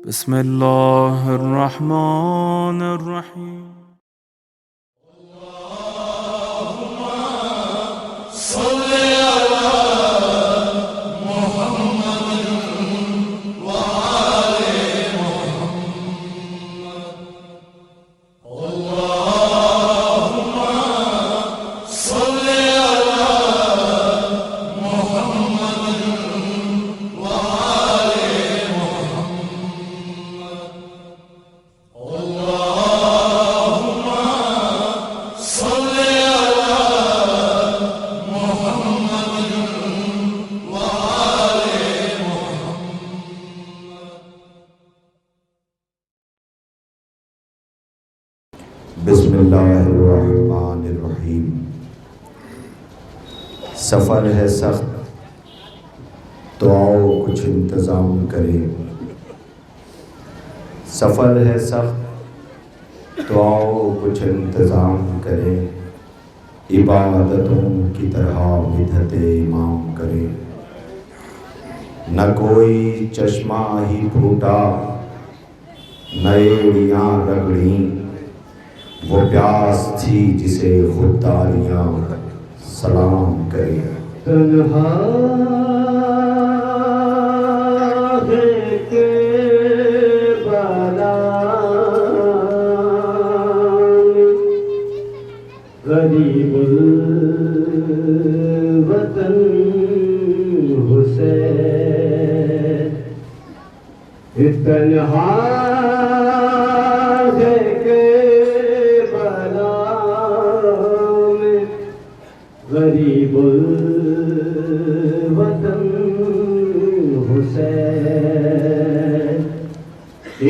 بسم الله الرحمن الرحيم. بسم اللہ الرحمن الرحیم۔ سفر ہے سخت تو آؤ کچھ انتظام کرے، سفر ہے سخت تو آؤ کچھ انتظام کرے، عبادتوں کی طرح بدعت امام کرے۔ نہ کوئی چشمہ ہی پھوٹا نہ ایڑیاں رگڑیں، وہ پیاس تھی جسے خودداریاں سلام کرے۔ تنہا ہے کہ غریب الوطن حسین، تنہا ہے کہ غریب الوطن حسین،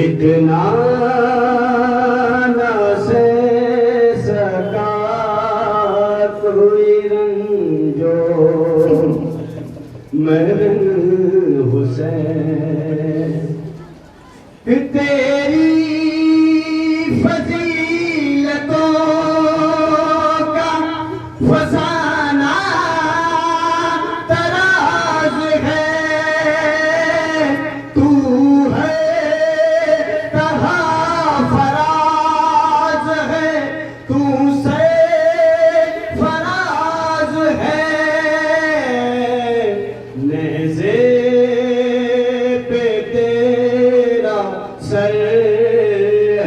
اتنا نہ سہ سکا کوئی رنجو مرن حسین، تیری فضیلتوں کا فسانہ تراز ہے، تو ہے تہا فراز ہے، تو سے فراز ہے، نیزے پہ تیرا سر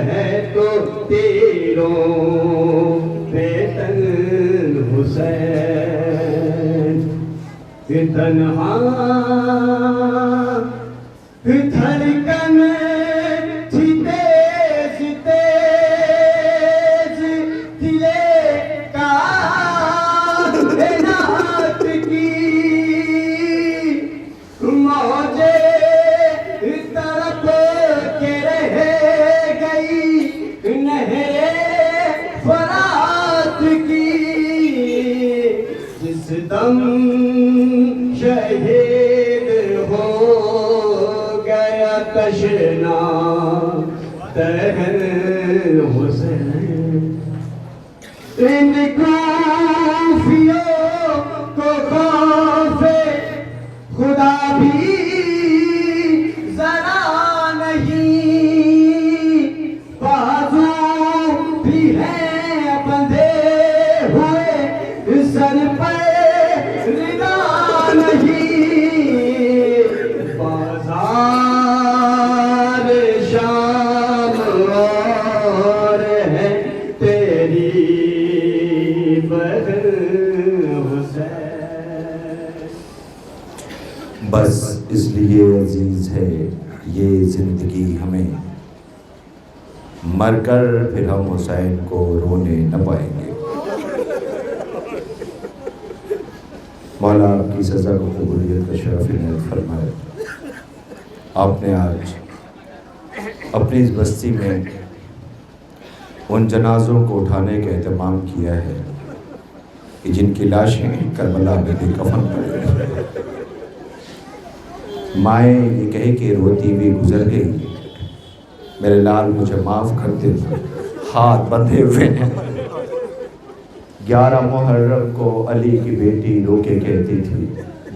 ہے تو تیروں پہ تن حسین، تنہا دھڑکن تھی تیز تیز دلے کائنات کی، موجے طرف کے رہ گئی نہر فرات کی، جس دم شہید ہو گیا تشنا تہر حسین، ان کوفیوں کو خوف خدا بھی ذرا نہیں، بازو بھی ہیں بندھے ہوئے سر پر ردا نہیں، بازار شام اور ہے تیری بہن حسین۔ بس اس لیے عزیز ہے یہ زندگی ہمیں، مر کر پھر ہم حسین کو رونے نہ پائیں گے۔ مولا آپ کی سزا کو قبولیت کا شرف عنایت فرمائے۔ آپ نے آج اپنی اس بستی میں ان جنازوں کو اٹھانے کا اہتمام کیا ہے کہ جن کی لاشیں کربلا میں بھی کفن پڑے ہیں۔ مائیں یہ کہے کہ روتی بھی گزر گئی، میرے لال مجھے معاف کر دے، ہاتھ بندھے ہوئے ہیں۔ 11 محرم کو علی کی بیٹی رو کے کہتی تھی،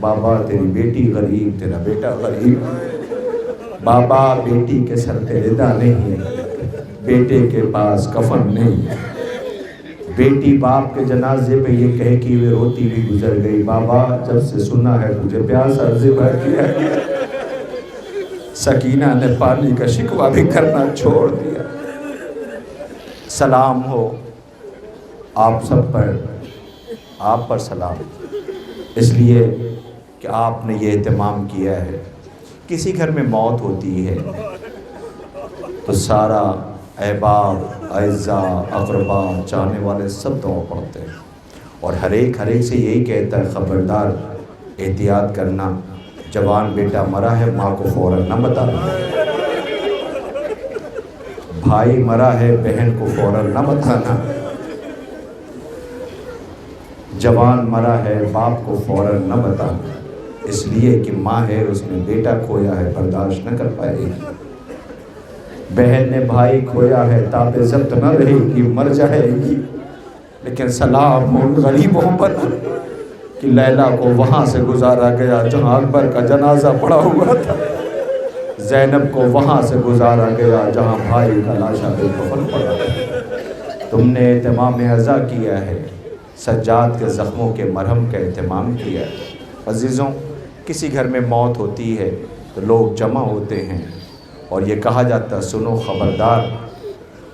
بابا تیری بیٹی غریب، تیرا بیٹا غریب۔ بابا بیٹی کے سر پہ ردا نہیں، بیٹے کے پاس کفن نہیں۔ بیٹی باپ کے جنازے پہ یہ کہے کہ وہ روتی بھی گزر گئی، بابا جب سے سنا ہے تجھے پیاس عرض بھر کیا۔ سکینہ نے پانی کا شکوہ بھی کرنا چھوڑ دیا۔ سلام ہو آپ سب پر، آپ پر سلام، اس لیے کہ آپ نے یہ اہتمام کیا ہے۔ کسی گھر میں موت ہوتی ہے تو سارا احباب، اعزاء، اقربا، چاہنے والے سب دعا پڑھتے ہیں، اور ہر ایک سے یہی کہتا ہے خبردار احتیاط کرنا، جوان بیٹا مرا ہے ماں کو فوراً نہ بتانا، بھائی مرا ہے بہن کو فوراً نہ بتانا، جوان مرا ہے باپ کو فوراً نہ بتانا، اس لیے کہ ماں ہے اس نے بیٹا کھویا ہے برداشت نہ کر پائے گی، بہن نے بھائی کھویا ہے تاب ضبط نہ رہے گی، مر جائے گی۔ لیکن سلام ان غریبوں پر کہ لیلا کو وہاں سے گزارا گیا جہاں اکبر کا جنازہ پڑا ہوا تھا، زینب کو وہاں سے گزارا گیا جہاں بھائی کا لاشا بالکفن پڑا تھا۔ تم نے اہتمام عزا کیا ہے، سجاد کے زخموں کے مرہم کا اہتمام کیا ہے۔ عزیزوں، کسی گھر میں موت ہوتی ہے تو لوگ جمع ہوتے ہیں اور یہ کہا جاتا ہے سنو خبردار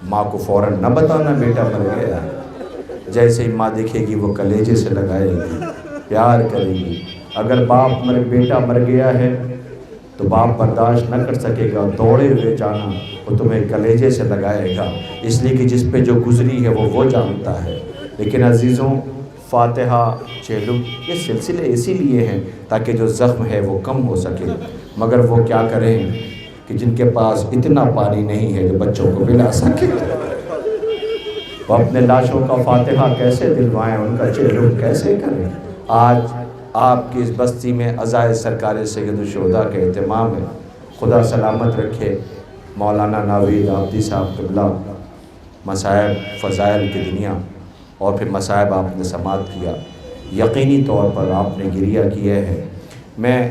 ماں کو فوراً نہ بتانا بیٹا مر گیا ہے۔ جیسے ہی ماں دیکھے گی وہ کلیجے سے لگائے گی، پیار کرے گی۔ اگر بیٹا مر گیا ہے تو باپ برداشت نہ کر سکے گا، دوڑے ہوئے جانا، وہ تمہیں کلیجے سے لگائے گا، اس لیے کہ جس پہ جو گزری ہے وہ جانتا ہے۔ لیکن عزیزوں، فاتحہ چہلو یہ سلسلے اسی لیے ہیں تاکہ جو زخم ہے وہ کم ہو سکے، مگر وہ کیا کریں کہ جن کے پاس اتنا پانی نہیں ہے جو بچوں کو پلا سکے، وہ اپنے لاشوں کا فاتحہ کیسے دلوائیں، ان کا چہلو کیسے کریں۔ آج آپ کی اس بستی میں عزائے سرکار سید الشہداء کا اہتمام ہے، خدا سلامت رکھے۔ مولانا ناوید عابدی صاحب قبلہ مصائب فضائل کی دنیا اور پھر مصائب آپ نے سماعت کیا، یقینی طور پر آپ نے گریہ کیا ہے۔ میں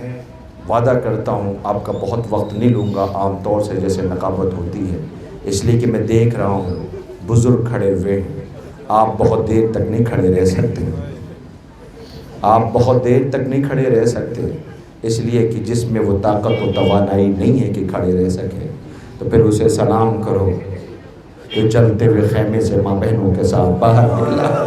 وعدہ کرتا ہوں آپ کا بہت وقت نہیں لوں گا عام طور سے جیسے نقابت ہوتی ہے، اس لیے کہ میں دیکھ رہا ہوں بزرگ کھڑے ہوئے ہیں، آپ بہت دیر تک نہیں کھڑے رہ سکتے، آپ بہت دیر تک نہیں کھڑے رہ سکتے، اس لیے کہ جس میں وہ طاقت و توانائی نہیں ہے کہ کھڑے رہ سکے، تو پھر اسے سلام کرو جو چلتے ہوئے خیمے سے ماں بہنوں کے ساتھ باہر نکلا،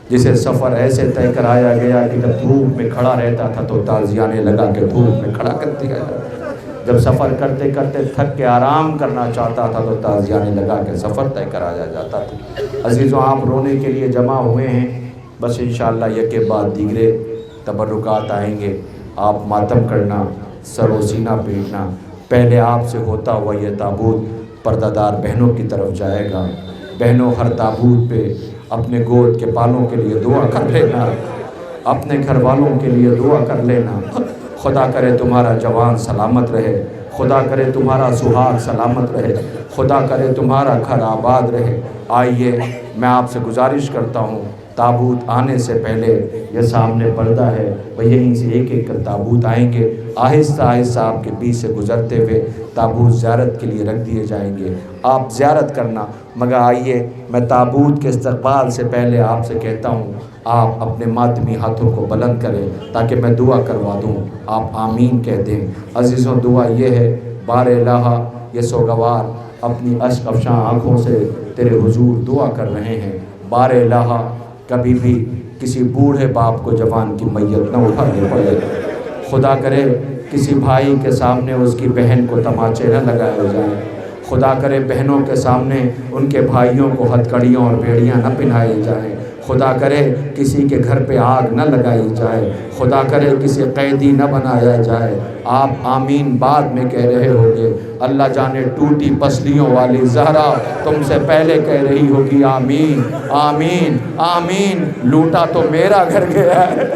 جسے سفر ایسے طے کرایا گیا کہ جب دھوپ میں کھڑا رہتا تھا تو تازیانے لگا کے دھوپ میں کھڑا کر دیا جاتا، جب سفر کرتے کرتے تھک کے آرام کرنا چاہتا تھا تو تازیانے لگا کے سفر طے کرایا جاتا تھا۔ عزیزوں، آپ رونے کے لیے جمع ہوئے ہیں، بس انشاءاللہ یکے بعد دیگرے تبرکات آئیں گے، آپ ماتم کرنا، سر و سینہ پیٹنا، پہلے آپ سے ہوتا ہوا یہ تابوت پردہ دار بہنوں کی طرف جائے گا۔ بہنوں، ہر تابوت پہ اپنے گود کے بالوں کے لیے دعا کر لینا، اپنے گھر والوں کے لیے دعا کر لینا، خدا کرے تمہارا جوان سلامت رہے، خدا کرے تمہارا سہاگ سلامت رہے، خدا کرے تمہارا گھر آباد رہے۔ آئیے، میں آپ سے گزارش کرتا ہوں، تابوت آنے سے پہلے یہ سامنے پردہ ہے، وہ یہیں سے ایک ایک کر تابوت آئیں گے، آہستہ آہستہ آپ کے بیچ سے گزرتے ہوئے تابوت زیارت کے لیے رکھ دیے جائیں گے، آپ زیارت کرنا۔ مگر آئیے، میں تابوت کے استقبال سے پہلے آپ سے کہتا ہوں، آپ اپنے ماتمی ہاتھوں کو بلند کریں تاکہ میں دعا کروا دوں، آپ آمین کہہ دیں۔ عزیزوں، دعا یہ ہے، بار الہ یہ سوگوار اپنی اشک افشاں آنکھوں سے تیرے حضور دعا کر رہے ہیں، بار الہ کبھی بھی کسی بوڑھے باپ کو جوان کی میت نہ اٹھانے پڑے، خدا کرے کسی بھائی کے سامنے اس کی بہن کو تماچے نہ لگائے جائیں، خدا کرے بہنوں کے سامنے ان کے بھائیوں کو ہتھکڑیوں اور بیڑیاں نہ پہنائی جائیں، خدا کرے کسی کے گھر پہ آگ نہ لگائی جائے، خدا کرے کسی قیدی نہ بنایا جائے۔ آپ آمین بعد میں کہہ رہے ہوگے، اللہ جانے ٹوٹی پسلیوں والی زہرا تم سے پہلے کہہ رہی ہوگی آمین آمین آمین۔ لوٹا تو میرا گھر گیا ہے،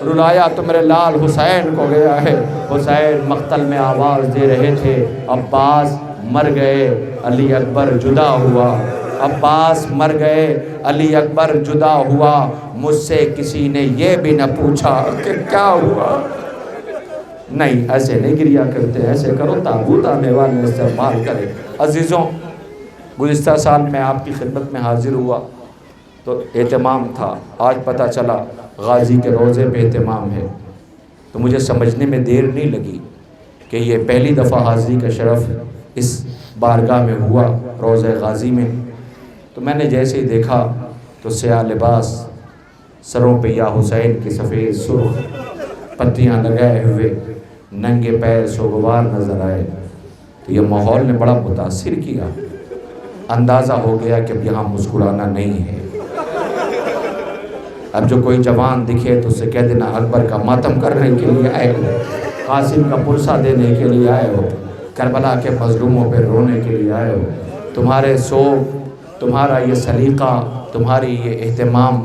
رلایا تو میرے لال حسین کو گیا ہے۔ حسین مقتل میں آواز دے رہے تھے، عباس مر گئے علی اکبر جدا ہوا، عباس مر گئے علی اکبر جدا ہوا، مجھ سے کسی نے یہ بھی نہ پوچھا کہ کیا ہوا۔ نہیں ایسے نہیں گریا کرتے، ایسے کرو تابوت آنے والے استعمال کرے۔ عزیزوں، گزشتہ سال میں آپ کی خدمت میں حاضر ہوا تو اہتمام تھا، آج پتہ چلا غازی کے روزے پہ اہتمام ہے، تو مجھے سمجھنے میں دیر نہیں لگی کہ یہ پہلی دفعہ حاضری کا شرف اس بارگاہ میں ہوا روزہ غازی میں۔ تو میں نے جیسے ہی دیکھا تو سیاہ لباس، سروں پہ یا حسین کی سفید سرخ پتیاں لگائے ہوئے ننگے پیر سوگوار نظر آئے، تو یہ ماحول نے بڑا متاثر کیا۔ اندازہ ہو گیا کہ اب یہاں مسکرانا نہیں ہے۔ اب جو کوئی جوان دکھے تو اسے کہہ دینا اکبر کا ماتم کرنے کے لیے آئے ہو، قاسم کا پرسہ دینے کے لیے آئے ہو، کربلا کے مظلوموں پہ رونے کے لیے آئے ہو۔ تمہارے سوگ، تمہارا یہ سلیقہ، تمہاری یہ اہتمام،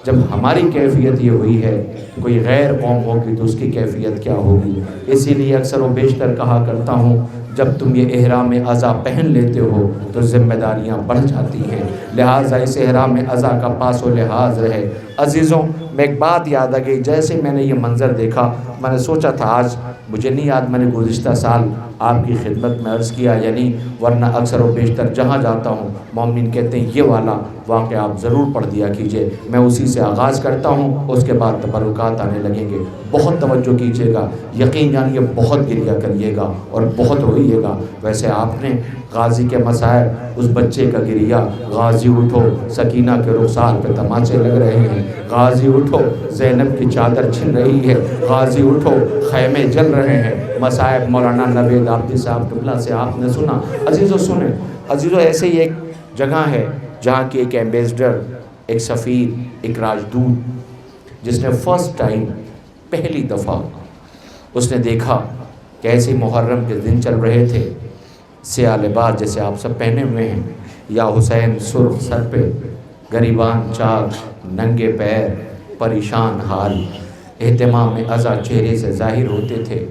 جب ہماری کیفیت یہ ہوئی ہے، کوئی غیر قوم ہوگی تو اس کی کیفیت کیا ہوگی۔ اسی لیے اکثر و بیشتر کہا کرتا ہوں، جب تم یہ احرام عزا پہن لیتے ہو تو ذمہ داریاں بڑھ جاتی ہیں، لہٰذا اس احرام عزا کا پاس و لحاظ رہے۔ عزیزوں، میں ایک بات یاد آ گئی، جیسے میں نے یہ منظر دیکھا میں نے سوچا تھا آج مجھے نہیں یاد میں نے گزشتہ سال آپ کی خدمت میں عرض کیا یا نہیں، ورنہ اکثر و بیشتر جہاں جاتا ہوں مومنین کہتے ہیں یہ والا واقعہ آپ ضرور پڑھ دیا کیجئے، میں اسی سے آغاز کرتا ہوں، اس کے بعد تبرکات آنے لگیں گے۔ بہت توجہ کیجئے گا، یقین جانیے بہت گریہ کریے گا اور بہت روئیے گا۔ ویسے آپ نے غازی کے مسائب، اس بچے کا گریہ، غازی اٹھو سکینہ کے رخسار پہ تماچے لگ رہے ہیں، غازی اٹھو زینب کی چادر چھن رہی ہے، غازی اٹھو خیمے جل رہے ہیں، مسائب مولانا نوید عابدی صاحب قبلہ سے آپ نے سنا۔ عزیزوں سنیں، عزیزوں ایسے ہی ایک جگہ ہے جہاں کی ایک ایمبیسڈر، ایک سفیر، ایک راجدوت، جس نے فرسٹ ٹائم، پہلی دفعہ اس نے دیکھا کہ ایسے محرم کے دن چل رہے تھے، سیاہ لباس جیسے آپ سب پہنے ہوئے ہیں، یا حسین سرخ سر پہ، گریبان چاک، ننگے پیر، پریشان حال، اہتمام عزا چہرے سے ظاہر ہوتے تھے۔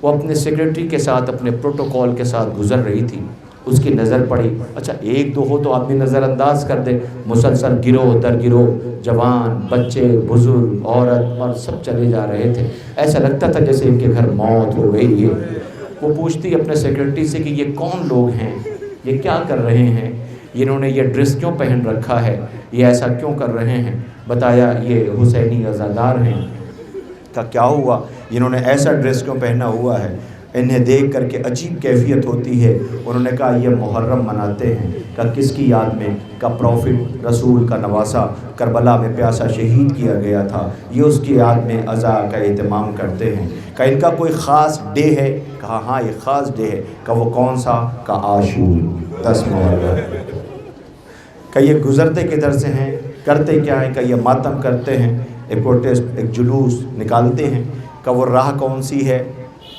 وہ اپنے سیکریٹری کے ساتھ، اپنے پروٹوکول کے ساتھ گزر رہی تھی، اس کی نظر پڑی، اچھا ایک دو ہو تو آدمی نظر انداز کر دے، مسلسل گروہ در گروہ جوان، بچے، بزرگ، عورت اور سب چلے جا رہے تھے، ایسا لگتا تھا جیسے ان کے گھر موت ہو گئی ہے۔ وہ پوچھتی اپنے سیکریٹری سے کہ یہ کون لوگ ہیں، یہ کیا کر رہے ہیں، انہوں نے یہ ڈریس کیوں پہن رکھا ہے، یہ ایسا کیوں کر رہے ہیں؟ بتایا یہ حسینی عزادار ہیں۔ کہ کیا ہوا، انہوں نے ایسا ڈریس کیوں پہنا ہوا ہے، انہیں دیکھ کر کے عجیب کیفیت ہوتی ہے۔ انہوں نے کہا یہ محرم مناتے ہیں۔ کہ کس کی یاد میں؟ کہ پروفٹ رسول کا نواسہ کربلا میں پیاسا شہید کیا گیا تھا، یہ اس کی یاد میں عزا کا اہتمام کرتے ہیں۔ کہ ان کا کوئی خاص ڈے ہے؟ کہا ہاں یہ خاص ڈے ہے۔ کہ وہ کون سا؟ کہ عاشور، 10 محرم۔ کہ یہ گزرتے کدھر سے ہیں، کرتے کیا ہیں؟ کہ یہ ماتم کرتے ہیں، ایک پروٹیسٹ، ایک جلوس نکالتے ہیں۔ کہ وہ راہ کون سی ہے؟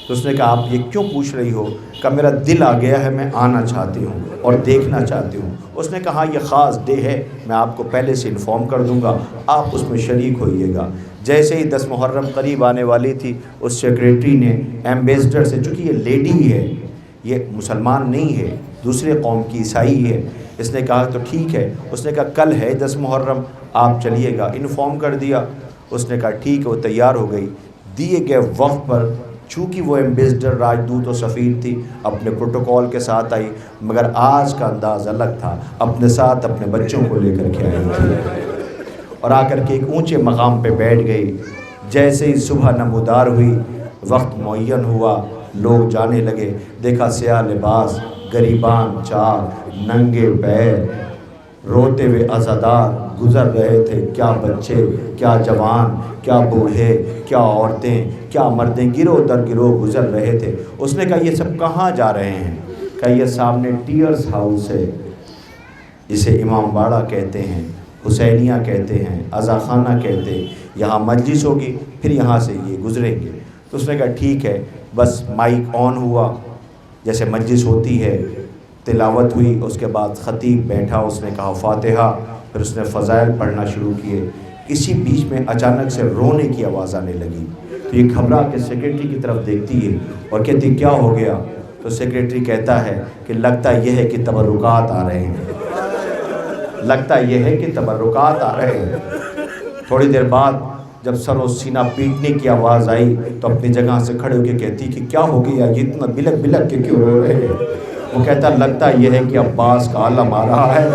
تو اس نے کہا آپ یہ کیوں پوچھ رہی ہو؟ کہ میرا دل آ گیا ہے، میں آنا چاہتی ہوں اور دیکھنا چاہتی ہوں۔ اس نے کہا یہ خاص ڈے ہے، میں آپ کو پہلے سے انفارم کر دوں گا، آپ اس میں شریک ہوئیے گا۔ جیسے ہی 10 محرم قریب آنے والی تھی، اس سیکریٹری نے ایمبیسڈر سے، چونکہ یہ لیڈی ہے، یہ مسلمان نہیں ہے، دوسرے قوم کی عیسائی ہے، اس نے کہا تو ٹھیک ہے۔ اس نے کہا کل ہے 10 محرم، آپ چلیے گا، انفارم کر دیا۔ اس نے کہا ٹھیک ہے، وہ تیار ہو گئی۔ دیے گئے وقت پر، چونکہ وہ ایمبیسڈر، راجدوت و سفیر تھی، اپنے پروٹوکول کے ساتھ آئی، مگر آج کا انداز الگ تھا، اپنے ساتھ اپنے بچوں کو لے کر کے آئی تھی، اور آ کر کے ایک اونچے مقام پہ بیٹھ گئی۔ جیسے ہی صبح نمودار ہوئی، وقت معین ہوا، لوگ جانے لگے، دیکھا سیاہ لباس، گریبان چاک، ننگے پیر، روتے ہوئے عزادار گزر رہے تھے، کیا بچے، کیا جوان، کیا بوڑھے، کیا عورتیں، کیا مردیں، گروہ در گروہ گزر رہے تھے۔ اس نے کہا یہ سب کہاں جا رہے ہیں؟ کہ یہ سامنے ٹیئرز ہاؤس ہے، جسے امام باڑہ کہتے ہیں، حسینیہ کہتے ہیں، عزا خانہ کہتے ہیں، یہاں مجلس ہوگی، پھر یہاں سے یہ گزریں گے۔ تو اس نے کہا ٹھیک ہے، بس مائک آن ہوا، جیسے مجلس ہوتی ہے، تلاوت ہوئی، اس کے بعد خطیب بیٹھا، اس نے کہا فاتحہ، پھر اس نے فضائل پڑھنا شروع کیے۔ اسی بیچ میں اچانک سے رونے کی آواز آنے لگی، تو یہ گھبرا کے سیکریٹری کی طرف دیکھتی ہے اور کہتی کیا ہو گیا؟ تو سیکریٹری کہتا ہے کہ لگتا یہ ہے کہ تبرکات آ رہے ہیں، لگتا یہ ہے کہ تبرکات آ رہے ہیں۔ تھوڑی دیر بعد جب سر و سینہ پیٹنے کی آواز آئی تو اپنی جگہ سے کھڑے ہو کے کہتی کہ کیا ہو گیا، یہ اتنا بلک بلک کے کیوں رو رہے ہیں؟ وہ کہتا لگتا یہ ہے کہ عباس کا عالم آ رہا ہے،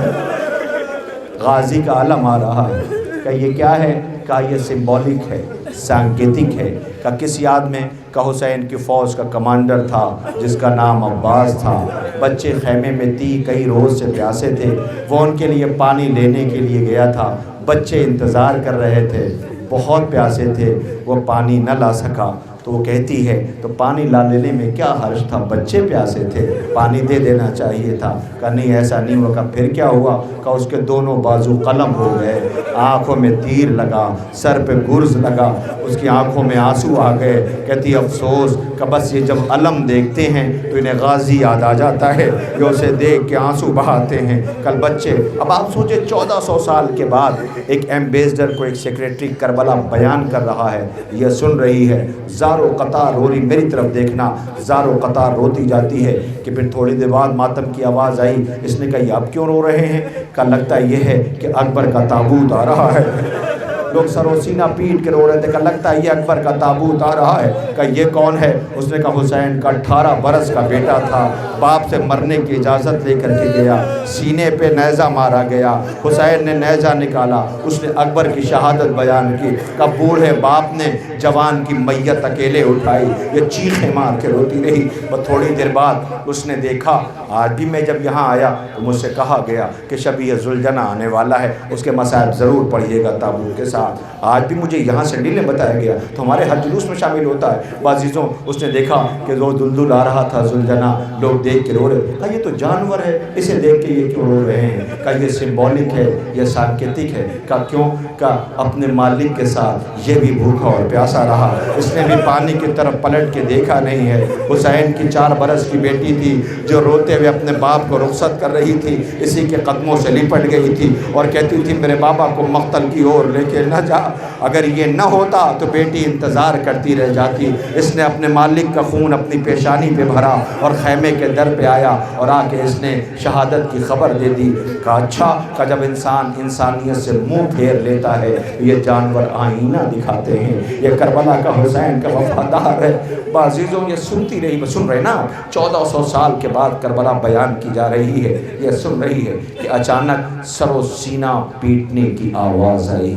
غازی کا عالم آ رہا ہے۔ کہ یہ کیا ہے؟ کہا یہ سمبولک ہے، سانکیتک ہے۔ کہ کس یاد میں؟ کہ حسین کی فوج کا کمانڈر تھا جس کا نام عباس تھا، بچے خیمے میں کئی روز سے پیاسے تھے، وہ ان کے لیے پانی لینے کے لیے گیا تھا، بچے انتظار کر رہے تھے، بہت پیاسے تھے، وہ پانی نہ لا سکا تو وہ کہتی ہے تو پانی لا لینے میں کیا حرج تھا، بچے پیاسے تھے، پانی دے دینا چاہیے تھا۔ کہا نہیں ایسا نہیں ہوا۔ کہا پھر کیا ہوا؟ کہا اس کے دونوں بازو قلم ہو گئے، آنکھوں میں تیر لگا، سر پہ گرز لگا، اس کی آنکھوں میں آنسو آ گئے۔ کہتی افسوس کہ بس یہ جب علم دیکھتے ہیں تو انہیں غازی یاد آ جاتا ہے، یہ اسے دیکھ کے آنسو بہاتے ہیں۔ کل بچے، اب آپ سوچیں 1400 سال کے بعد ایک ایمبیسڈر کو ایک سیکریٹری کربلا بیان کر رہا ہے، یہ سن رہی ہے، زارو قطار رو رہی، میری طرف دیکھنا، زارو قطار روتی جاتی ہے۔ کہ پھر تھوڑی دیر بعد ماتم کی آواز آئی، اس نے کہا یہ آپ کیوں رو رہے ہیں؟ کہا لگتا یہ ہے کہ اکبر کا تابوت آ رہا ہے۔ لوگ سر و سینہ پیٹ کے رو رہے تھے کہ لگتا ہے یہ اکبر کا تابوت آ رہا ہے۔ کہ یہ کون ہے؟ اس نے کہا حسین کا 18 برس کا بیٹا تھا، باپ سے مرنے کی اجازت لے کر کے گیا، سینے پہ نیزہ مارا گیا، حسین نے نیزہ نکالا، اس نے اکبر کی شہادت بیان کی۔ کہ بوڑھے باپ نے جوان کی میت اکیلے اٹھائی، یہ چیخیں مار کے روتی رہی۔ اور تھوڑی دیر بعد اس نے دیکھا، آج بھی میں جب یہاں آیا تو مجھ سے کہا گیا کہ شبیہ ذوالجنہ آنے والا ہے، اس کے مصائب ضرور پڑھیے گا تابوت کے ساتھ۔ آج بھی مجھے یہاں سے ڈیلے بتایا گیا تو ہمارے ہر جلوس میں شامل ہوتا ہے۔ عزیزوں اس نے دیکھا کہ وہ دلدل آ رہا تھا ذوالجنہ، لوگ دیکھ کے رو رہے۔ کہا یہ تو جانور ہے، اسے دیکھ کے یہ کیوں رو رہے ہیں؟ کہا یہ سمبولک ہے، یہ سانکیتک ہے۔ کہا کیوں؟ کہا اپنے مالک کے ساتھ یہ بھی بھوکا اور پیاسا رہا، اس نے بھی پانی کی طرف پلٹ کے دیکھا نہیں ہے۔ حسین کی 4 برس کی بیٹی تھی جو روتے ہوئے اپنے باپ کو رخصت کر رہی تھی، اسی کے قدموں سے لپٹ گئی تھی اور کہتی تھی میرے بابا کو مقتل کی اور لے کے نہ جا۔ اگر یہ نہ ہوتا تو بیٹی انتظار کرتی رہ جاتی۔ اس نے اپنے مالک کا خون اپنی پیشانی پہ بھرا اور خیمے کے در پہ آیا اور آ کے اس نے شہادت کی خبر دے دی۔ کہا اچھا، کہ جب انسان انسانیت سے منہ پھیر لیتا ہے یہ جانور آئینہ دکھاتے ہیں، یہ کربلا کا حسین کا وفادار ہے۔ عزیزوں یہ سنتی رہی، سن رہے نا، 1400 سال کے بعد کربلا بیان کی جا رہی ہے، یہ سن رہی ہے کہ اچانک سر و سینہ پیٹنے کی آواز آئی،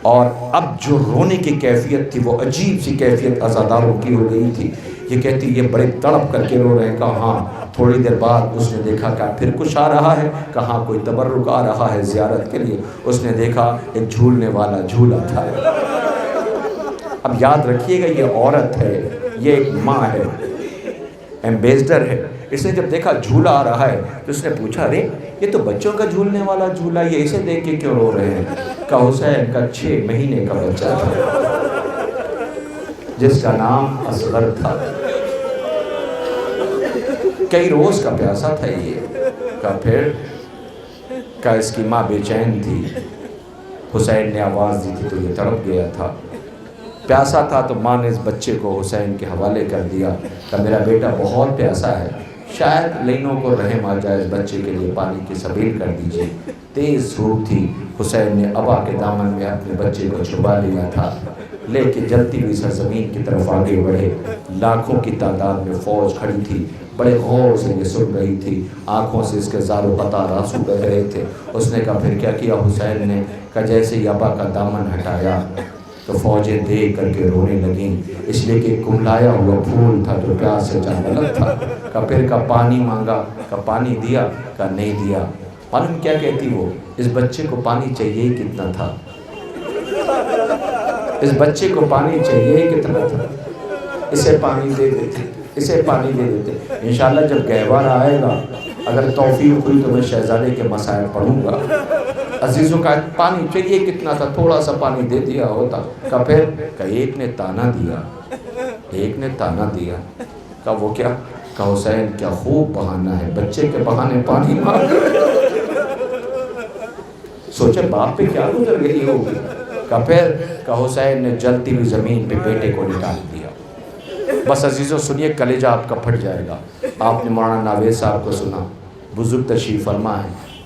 اور اب جو رونے کی کیفیت تھی وہ عجیب سی کیفیت عزاداروں کی ہو گئی تھی۔ یہ کہتی یہ بڑے تڑپ کر کے رو رہے ہیں۔ کہا ہاں۔ تھوڑی دیر بعد اس نے دیکھا کہ پھر کچھ آ رہا ہے، کہاں کوئی تبرک آ رہا ہے زیارت کے لیے۔ اس نے دیکھا ایک جھولنے والا جھولا تھا۔ اب یاد رکھیے گا یہ عورت ہے، یہ ایک ماں ہے، ایمبیسڈر ہے۔ اس نے جب دیکھا جھولا آ رہا ہے تو اس نے پوچھا ارے یہ تو بچوں کا جھولنے والا جھولا، یہ اسے دیکھ کے کیوں رو رہے ہیں؟ کہ حسین کا 6 مہینے کا بچہ تھا جس کا نام اصغر تھا، کئی روز کا پیاسا تھا یہ۔ کہ پھر کہ اس کی ماں بے چین تھی، حسین نے آواز دی تھی تو یہ تڑپ گیا تھا، پیاسا تھا تو ماں نے اس بچے کو حسین کے حوالے کر دیا کہ میرا بیٹا بہت پیاسا ہے، شاید لینوں کو رحم آ جائے، اس بچے کے لیے پانی کی سبیل کر دیجیے۔ تیز دھوپ تھی، حسین نے ابا کے دامن میں اپنے بچے کو چھپا لیا تھا، لے کے جلتی ہوئی سرزمین کی طرف آگے بڑھے۔ لاکھوں کی تعداد میں فوج کھڑی تھی، بڑے غور سے یہ سن رہی تھی، آنکھوں سے اس کے زارو قطار آنسو بہہ رہے تھے۔ اس نے کہا پھر کیا کیا حسین نے؟ کہ جیسے ہی ابا کا دامن ہٹایا تو فوجیں دیکھ کر کے رونے لگیں، اس لیے کہ کملایا ہوا پھول تھا جو پیاس سے جانبلک تھا۔ کہ پھر کا پانی مانگا، کہ پانی دیا؟ کہ نہیں دیا۔ معلوم کیا کہتی وہ؟ اس بچے کو پانی چاہیے ہی کتنا تھا، اس بچے کو پانی چاہیے ہی کتنا تھا، اسے پانی دے دیتے، اسے پانی دے دیتے۔ انشاءاللہ جب گہوارہ آئے گا اگر توفیق ہوئی تو میں شہزادے کے مسائل پڑھوں گا۔ عزیزوں کا پانی چاہیے کتنا تھا، تھوڑا سا پانی دے دیا ہوتا۔ کہ پھر کہ ایک نے تانا دیا، ایک نے تانا دیا۔ کہ وہ کیا؟ کہ حسین کیا خوب بہانہ ہے، بچے کے بہانے پانی مانگ رہے۔ سوچے باپ پہ کیا گزر گئی ہوگی۔ کہ پھر کہ حسین نے جلتی ہوئی زمین پہ بیٹے کو نکال دیا۔ بس عزیزوں سنیے، کلیجہ آپ کا پھٹ جائے گا۔ آپ نے مولانا ناوید صاحب کو سنا، بزرگ تشریف فرما ہے،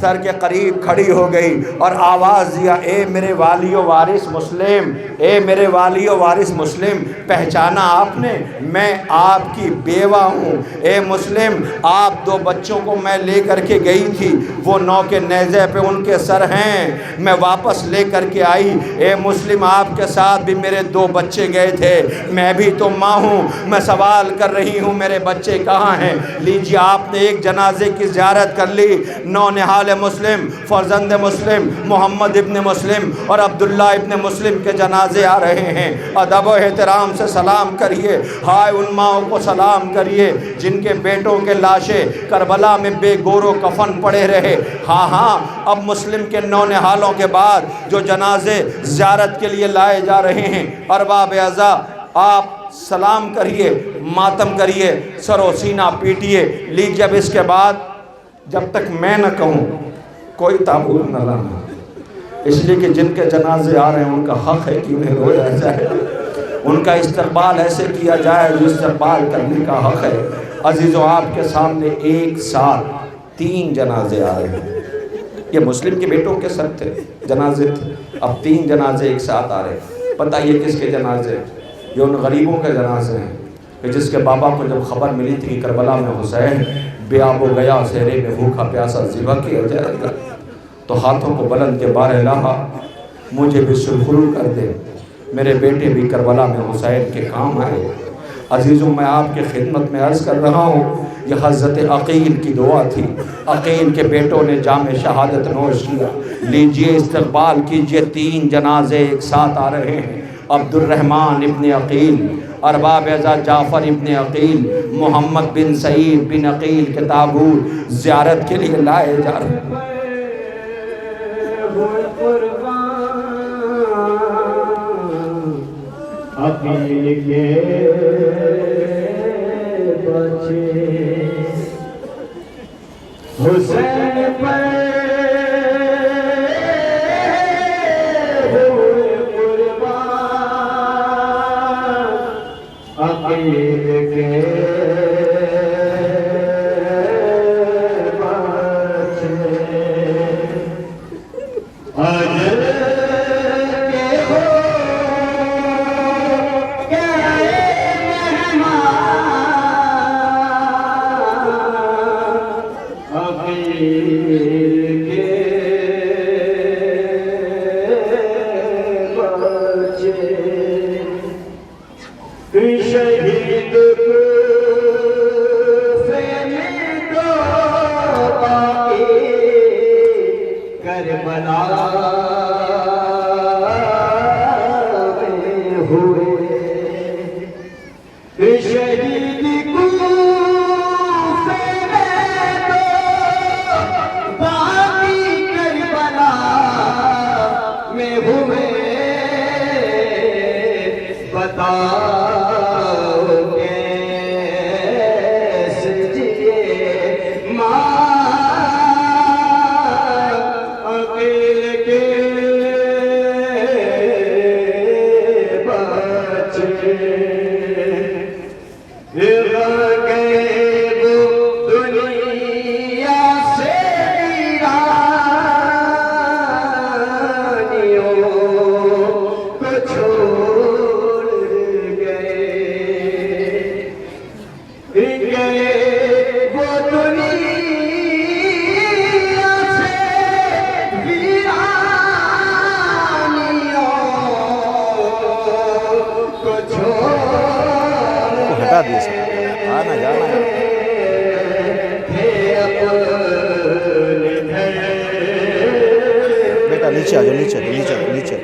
سر کے قریب کھڑی ہو گئی اور آواز دیا، اے میرے والی و وارث مسلم، اے میرے والی و وارث مسلم، پہچانا آپ نے؟ میں آپ کی بیوہ ہوں۔ اے مسلم، آپ 2 بچوں کو میں لے کر کے گئی تھی، وہ 9 کے نیزے پہ ان کے سر ہیں، میں واپس لے کر کے آئی۔ اے مسلم، آپ کے ساتھ بھی میرے 2 بچے گئے تھے، میں بھی تو ماں ہوں، میں سوال کر رہی ہوں میرے بچے کہاں ہیں؟ لیجیے، آپ نے ایک جنازے کی زیارت کر لی۔ نونہال مسلم، فرزند مسلم، محمد ابن مسلم اور عبداللہ ابن مسلم کے جنازے آ رہے ہیں۔ ادب و احترام سے سلام کریے، ہائے ان ماؤں کو سلام کریے جن کے بیٹوں کے لاشیں کربلا میں بے گور و کفن پڑے رہے۔ ہاں ہاں، اب مسلم کے نونہالوں کے بعد جو جنازے زیارت کے لیے لائے جا رہے ہیں، ارباب اعزاء آپ سلام کریے، ماتم کریے، سر و سینہ پیٹیے۔ لیجیے، اب اس کے بعد جب تک میں نہ کہوں کوئی تابوت نہ لانا، اس لیے کہ جن کے جنازے آ رہے ہیں ان کا حق ہے کہ انہیں رویا جائے، ان کا استقبال ایسے کیا جائے جو استقبال کرنے کا حق ہے۔ عزیزوں، آپ کے سامنے ایک ساتھ 3 جنازے آ رہے ہیں۔ یہ مسلم کے بیٹوں کے سر تھے، جنازے تھے، اب 3 جنازے ایک ساتھ آ رہے ہیں۔ پتہ یہ کس کے جنازے؟ یہ ان غریبوں کے جنازے ہیں کہ جس کے بابا کو جب خبر ملی تھی کہ کربلا میں حسین بے آب و گیا صحرے میں بھوکا پیاسا ذبح کیا جائے گا، تو ہاتھوں کو بلند کے بار الہا مجھے بھی سرخرو کر دے، میرے بیٹے بھی کربلا میں حسین کے کام آئے۔ عزیزوں، میں آپ کی خدمت میں عرض کر رہا ہوں، یہ حضرت عقیل کی دعا تھی۔ عقیل کے بیٹوں نے جام شہادت نوش کیا۔ لیجئے، استقبال کیجئے، 3 جنازے ایک ساتھ آ رہے ہیں۔ عبد الرحمن ابن عقیل، ارباب اعزاء جعفر ابن عقیل، محمد بن سعید بن عقیل کے تابوت زیارت کے لیے لائے جا رہے ہیں۔ عقیل کے بچے حسین پر ہوئے قربان، عقیل کے بچے اجل کے ہو شہید کربلا میں ہوئے، شہید باقی کربلا میں ہوئے۔ بتاؤ بیٹا نیچے آ جاؤ، نیچے نیچے نیچے۔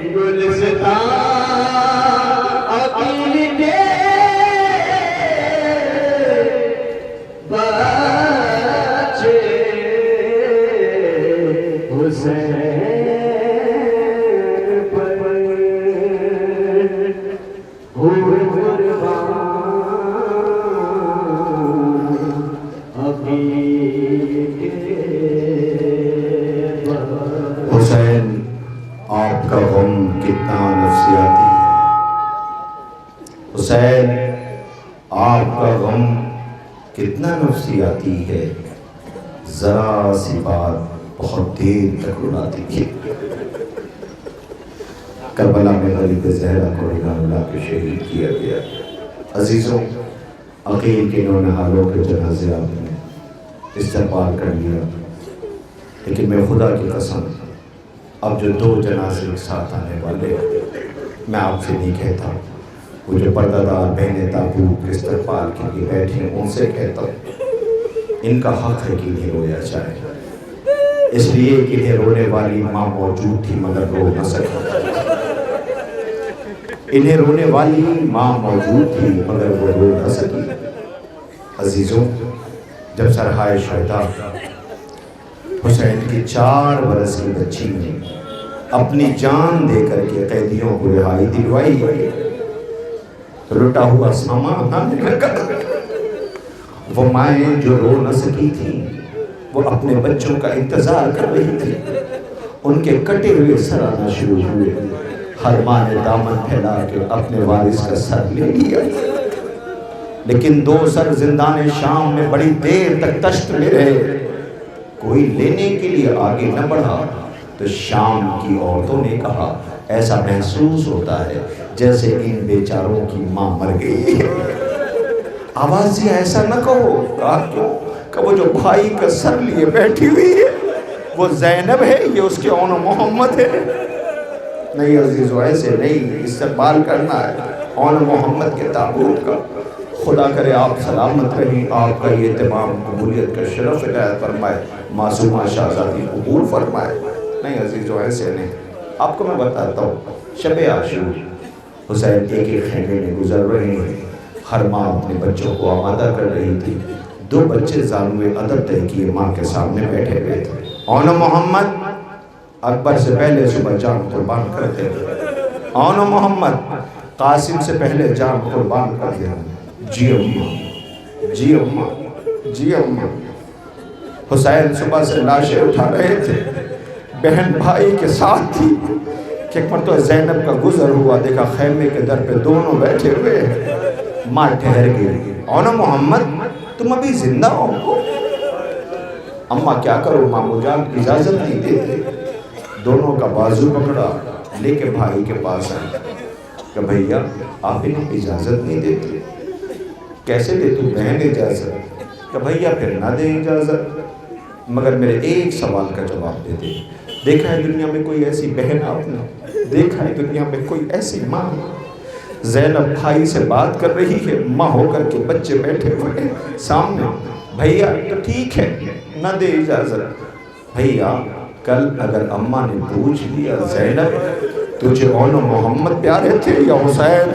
حسین، آپ کا غم کتنا نفسیاتی ہے۔ حسین، آپ کا غم کتنا نفسیاتی ہے۔ ذرا سی بات بہت دیر تک رلاتی تھی۔ کربلا میں غریب زہرا کو اللہ کے شہید کیا گیا۔ عزیزوں، عقیل کے نونہالوں کے جنازے آپ نے استقبال کر لیا، لیکن میں خدا کی قسم اب جو 2 جنازے ایک ساتھ آنے والے میں آپ سے نہیں کہتا، وہ جو پردہ دار بہنیں تابوت کے استقبال کے لیے بیٹھے ہیں ان سے کہتا ہوں، ان کا حق ہے کہ انہیں رویا جائے، اس لیے کہ انہیں رونے والی ماں موجود تھی مگر رو نہ سکی۔ انہیں رونے والی ماں موجود تھی مگر وہ رو نہ سکی۔ عزیزوں، جب سرحائے شہداء حسین کی 4 برس کی بچی نے اپنی جان دے کر کے قیدیوں کو رہائی دلوائی، لٹا ہوا سامان نکل کر وہ مائیں جو رو نہ سکی تھیں وہ اپنے بچوں کا انتظار کر رہی تھی، ان کے کٹے ہوئے سر آنا شروع ہوئے۔ ہر ماں نے دامن پھیلا کے اپنے وارث کا سر لے لیا، لیکن 2 سر زندان شام میں بڑی دیر تک تشت میں رہے، کوئی لینے کے لیے آگے نہ بڑھا۔ تو شام کی عورتوں نے کہا ایسا محسوس ہوتا ہے جیسے ان بیچاروں کی ماں مر گئی ہے۔ آواز دیا ایسا نہ کہو۔ کہا کیوں؟ کہ وہ جو بھائی کا سر لیے بیٹھی ہوئی ہے وہ زینب ہے، یہ اس کے اون محمد ہے۔ نہیں عزیزو، ایسے نہیں، استقبال کرنا ہے اون محمد کے تابوت کا۔ خدا کرے آپ سلامت رہیں، آپ کا یہ اہتمام قبولیت کا شرف عنایت فرمائے، معصومہ شہزادی قبول فرمائے۔ نہیں عزیزو، ایسے نہیں۔ آپ کو میں بتاتا ہوں، شب عاشور حسین ایک ایک خیمے میں گزر رہے ہیں، ہر ماں اپنے بچوں کو آمادہ کر رہی تھی۔ 2 بچے زانوے ادب طے کیے ماں کے سامنے بیٹھے ہوئے تھے۔ اون محمد اکبر سے پہلے صبح جان قربان کرتے ہیں، اون محمد قاسم سے پہلے جان قربان کر دیا۔ جی اماں، جی اماں، جی اماں۔ حسین صبح سے لاشیں اٹھا رہے تھے، بہن بھائی کے ساتھ تھی کہ ایک مرتبہ زینب کا گزر ہوا، دیکھا خیمے کے در پہ دونوں بیٹھے ہوئے ہیں۔ ماں ٹھہر گئی، اون محمد تم ابھی زندہ ہو؟ اماں کیا کرو مامو جان، اجازت نہیں دیتے۔ دونوں کا بازو پکڑا، لے کے بھائی کے پاس آئے کہ بھیا آپ انہیں اجازت نہیں دیتے۔ کیسے دے تو بہن اجازت؟ کہ بھیا پھر نہ دے اجازت، مگر میرے ایک سوال کا جواب دے دے۔ دیکھا ہے دنیا میں کوئی ایسی بہن آپ نے؟ دیکھا ہے دنیا میں کوئی ایسی ماں؟ زینب بھائی سے بات کر رہی ہے، ماں ہو کر کے بچے بیٹھے ہوئے سامنے۔ بھیا تو ٹھیک ہے نہ دے اجازت، بھیا کل اگر اماں نے پوچھ لیا زینب تجھے اون محمد پیارے تھے یا حسین،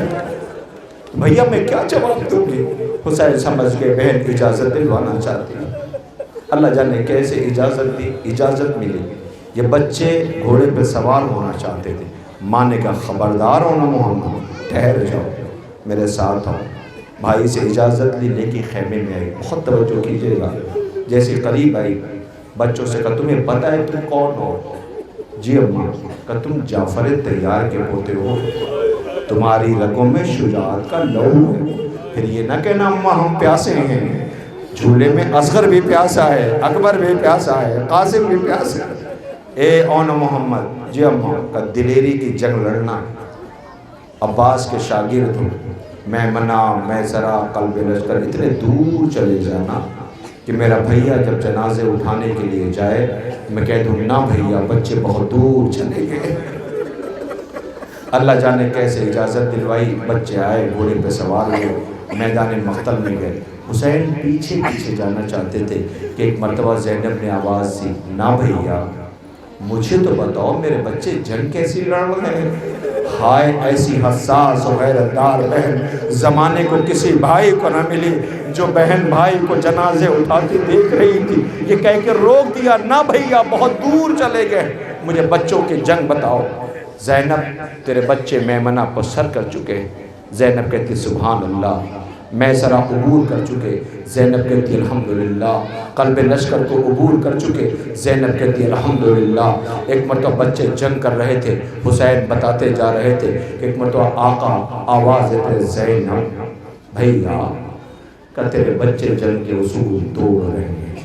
بھیا میں کیا جواب دوں گی؟ حسین سمجھ کے بہن اجازت دلوانا چاہتی ہے۔ اللہ جانے کیسے اجازت دی، اجازت ملی۔ یہ بچے گھوڑے پہ سوار ہونا چاہتے تھے، ماں نے کہا خبردار اون محمد ٹھہر جاؤ، میرے ساتھ آؤ۔ بھائی سے اجازت لی، لے کے خیمے میں آئی۔ بہت توجہ کیجیے گا، جیسے قریب آئی بچوں سے کہا تمہیں پتہ ہے تم کون ہو؟ جی اماں۔ کہا تم جعفر طیار کے پوتے ہو، تمہاری رگوں میں شجاعت کا لہو ہے۔ پھر یہ نہ کہنا اماں ہم پیاسے ہیں، جھولے میں اصغر بھی پیاسا ہے، اکبر بھی پیاسا ہے، قاسم بھی پیاسا ہے۔ اے اون محمد، جی اماں۔ کا دلیری کی جنگ لڑنا، عباس کے شاگرد ہوں، میمنہ، میسرہ، قلب لشکر، اتنے دور چلے جانا کہ میرا بھیا جب جنازے اٹھانے کے لیے جائے میں کہہ دوں نہ بھیا بچے بہت دور چلے گئے۔ اللہ جانے کیسے اجازت دلوائی، بچے آئے، گھوڑے پہ سوار ہوئے، میدان مقتل میں گئے۔ حسین پیچھے پیچھے جانا چاہتے تھے کہ ایک مرتبہ زینب نے آواز دی، نہ بھیا مجھے تو بتاؤ میرے بچے جنگ کیسی لڑ رہے ہیں؟ ہائے ایسی حساس و غیرت دار بہن زمانے کو کسی بھائی کو نہ ملی جو بہن بھائی کو جنازے اٹھاتی دیکھ رہی تھی۔ یہ کہہ کے روک دیا، نہ بھیا بہت دور چلے گئے، مجھے بچوں کی جنگ بتاؤ۔ زینب تیرے بچے میمنہ کو سر کر چکے، زینب کہتی سبحان اللہ۔ میسرہ عبور کر چکے، زینب کہتی الحمدللہ۔ قلب لشکر کو عبور کر چکے، زینب کہتی الحمدللہ۔ ایک مرتبہ بچے جنگ کر رہے تھے، حسین بتاتے جا رہے تھے کہ ایک مرتبہ آقا آواز دیتے زینب بھیا کہ تیرے بچے جنگ کے اصول توڑ رہے ہیں۔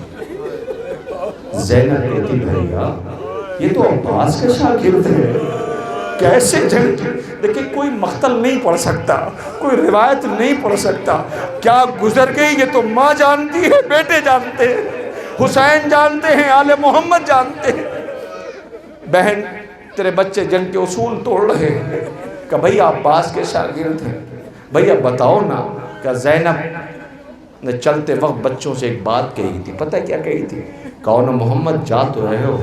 زینب کہتی بھیا یہ تو عباس کے شاگرد ہیں، کیسے جنگ؟ دیکھیں کوئی مقتل نہیں پڑھ سکتا، کوئی روایت نہیں پڑھ سکتا، کیا گزر گئی یہ تو ماں جانتی ہے، بیٹے جانتے ہیں، حسین جانتے ہیں، آل محمد جانتے ہیں۔ بہن تیرے بچے جنگ کے اصول توڑ رہے ہیں کہ بھیا عباس کے شاگرد ہیں، بھیا بتاؤ نا کہ زینب نے چلتے وقت بچوں سے ایک بات کہی تھی، پتہ کیا کہی تھی؟ کہو نا محمد جا تو رہے ہو،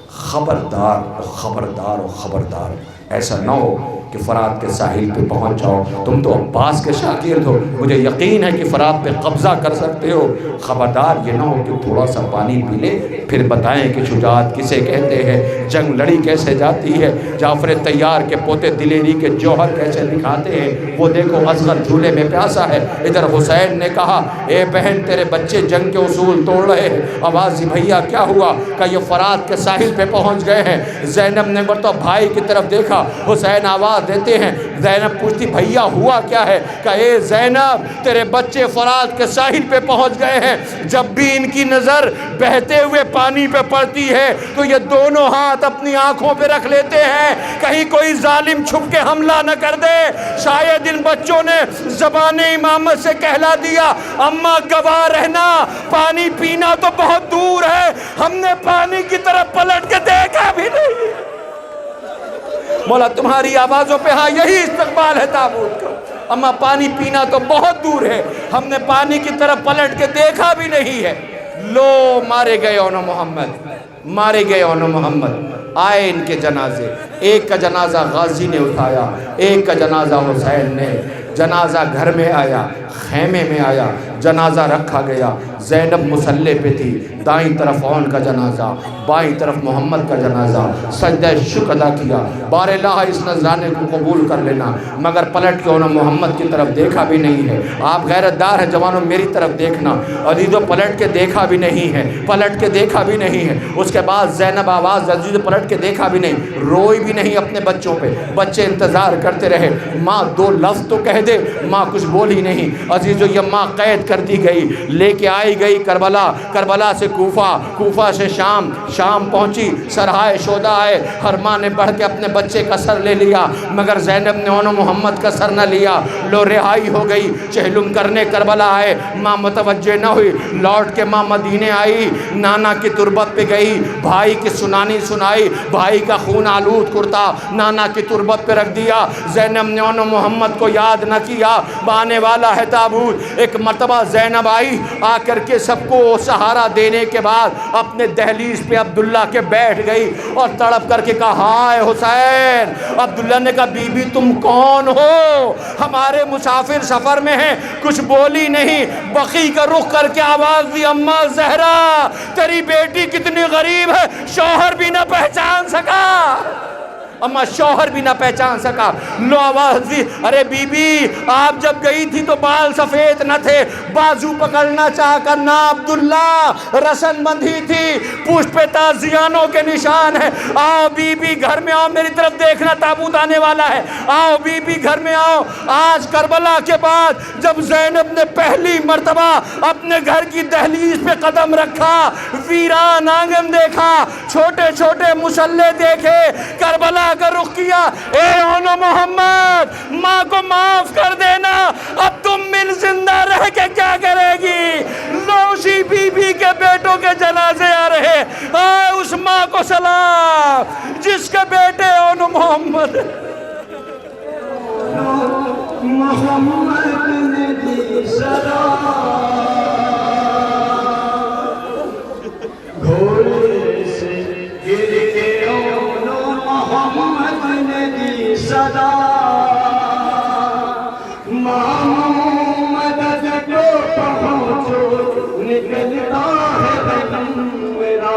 خبردار خبردار خبردار ایسا نہ ہو کہ فرات کے ساحل پہ پہنچ جاؤ، تم تو عباس کے شاگرد ہو، مجھے یقین ہے کہ فرات پہ قبضہ کر سکتے ہو، خبردار یہ نہ ہو کہ تھوڑا سا پانی پی لے پھر بتائیں کہ شجاعت کسے کہتے ہیں، جنگ لڑی کیسے جاتی ہے، جعفر طیار کے پوتے دلیری کے جوہر کیسے دکھاتے ہیں، وہ دیکھو اصغر جھولے میں پیاسا ہے۔ ادھر حسین نے کہا اے بہن تیرے بچے جنگ کے اصول توڑ رہے ہیں، آواز بھیا کیا ہوا؟ کہ یہ فرات کے ساحل پہ پہنچ گئے ہیں۔ زینب نے مرتبہ بھائی کی طرف دیکھا، حسین آواز دیتے ہیں، زینب پوچھتی بھیا ہوا کیا ہے؟ کہ اے زینب تیرے بچے فرات کے ساحل پہ پہنچ گئے ہیں، جب بھی ان کی نظر بہتے ہوئے پانی پہ پڑتی ہے تو یہ دونوں ہاتھ اپنی آنکھوں پہ رکھ لیتے ہیں، کہیں کوئی ظالم چھپ کے حملہ نہ کر دے۔ شاید ان بچوں نے زبان امامت سے کہلا دیا اماں گواہ رہنا، پانی پینا تو بہت دور ہے، ہم نے پانی کی طرف پلٹ کے دیکھا بھی نہیں۔ مولا تمہاری آوازوں پہ ہاں یہی استقبال ہے تابوت کا، اما پانی پینا تو بہت دور ہے، ہم نے پانی کی طرف پلٹ کے دیکھا بھی نہیں ہے۔ لو مارے گئے اون محمد، مارے گئے اون محمد۔ آئے ان کے جنازے، ایک کا جنازہ غازی نے اٹھایا، ایک کا جنازہ حسین نے۔ جنازہ گھر میں آیا، خیمے میں آیا، جنازہ رکھا گیا، زینب مسلح پہ تھی، دائیں طرف اون کا جنازہ، بائیں طرف محمد کا جنازہ۔ سجدہ شکر ادا کیا، بار الہ اس نذرانے کو قبول کر لینا، مگر پلٹ کے اون محمد کی طرف دیکھا بھی نہیں ہے۔ آپ غیرت دار ہیں جوانوں، میری طرف دیکھنا، عزیزو پلٹ کے دیکھا بھی نہیں ہے، پلٹ کے دیکھا بھی نہیں ہے۔ اس کے بعد زینب آواز عزیزو پلٹ کے دیکھا بھی نہیں، روئی بھی نہیں اپنے بچوں پہ، بچے انتظار کرتے رہے، ماں دو لفظ تو کہہ دے، ماں کچھ بولی نہیں۔ عزیزو یہ ماں قید کر دی گئی، لے کے آئی گئی کربلا، کربلا سے کوفہ، کوفہ سے شام، شام پہنچی، سرہائے شودا ہے، ہر ماں نے بڑھ کے اپنے بچے کا سر لے لیا، مگر زینب نے اون محمد کا سر نہ لیا۔ لو رہائی ہو گئی، چہلم کرنے کربلا آئے، ماں متوجہ نہ ہوئی، لوٹ کے ماں مدینے آئی، نانا کی تربت پہ گئی، بھائی کی سنانی سنائی، بھائی کا خون آلود کرتا نانا کی تربت پہ رکھ دیا۔ زینب نے اون محمد کو یاد نہ کیا، آنے والا ہے تابوت۔ ایک مرتبہ زینب آئی، آ کر کے سب کو سہارا دینے کے بعد اپنے دہلیز پہ عبداللہ کے بیٹھ گئی اور تڑپ کر کے کہا ہائے حسین۔ عبداللہ نے کہا بی بی تم کون ہو؟ ہمارے مسافر سفر میں ہیں، کچھ بولی نہیں، بقی کا رخ کر کے آواز دی اماں زہرا تیری بیٹی کتنی غریب ہے، شوہر بھی نہ پہچان سکا، اما شوہر بھی نہ پہچان سکا۔ لو آواز دی ارے بی بی آپ جب گئی تھی تو بال سفید نہ تھے، بازو پکڑنا چاہ کر نہ عبداللہ، رسن بندھی تھی، پوشت پہ تازیانوں کے نشان ہے۔ آؤ بی بی گھر میں آؤ، میری طرف دیکھنا تابوت آنے والا ہے، آؤ بی بی گھر میں آؤ۔ آج کربلا کے بعد جب زینب نے پہلی مرتبہ اپنے گھر کی دہلیز پہ قدم رکھا، ویران آنگن دیکھا، چھوٹے چھوٹے مسلح دیکھے، کربلا کا رخ کیا، اے اون محمد ماں کو معاف کر دینا، اب تم من زندہ رہ کے کیا کرے گی؟ لوشی بی بی کے بیٹوں کے جنازے آ رہے، آئے اس ماں کو سلام جس کے بیٹے اون محمد۔ محمد نے دی سلام، گھوڑے سے گر کے محمد نے دی صدا، محمد کو پہنچو نکلتا ہے غم میرا،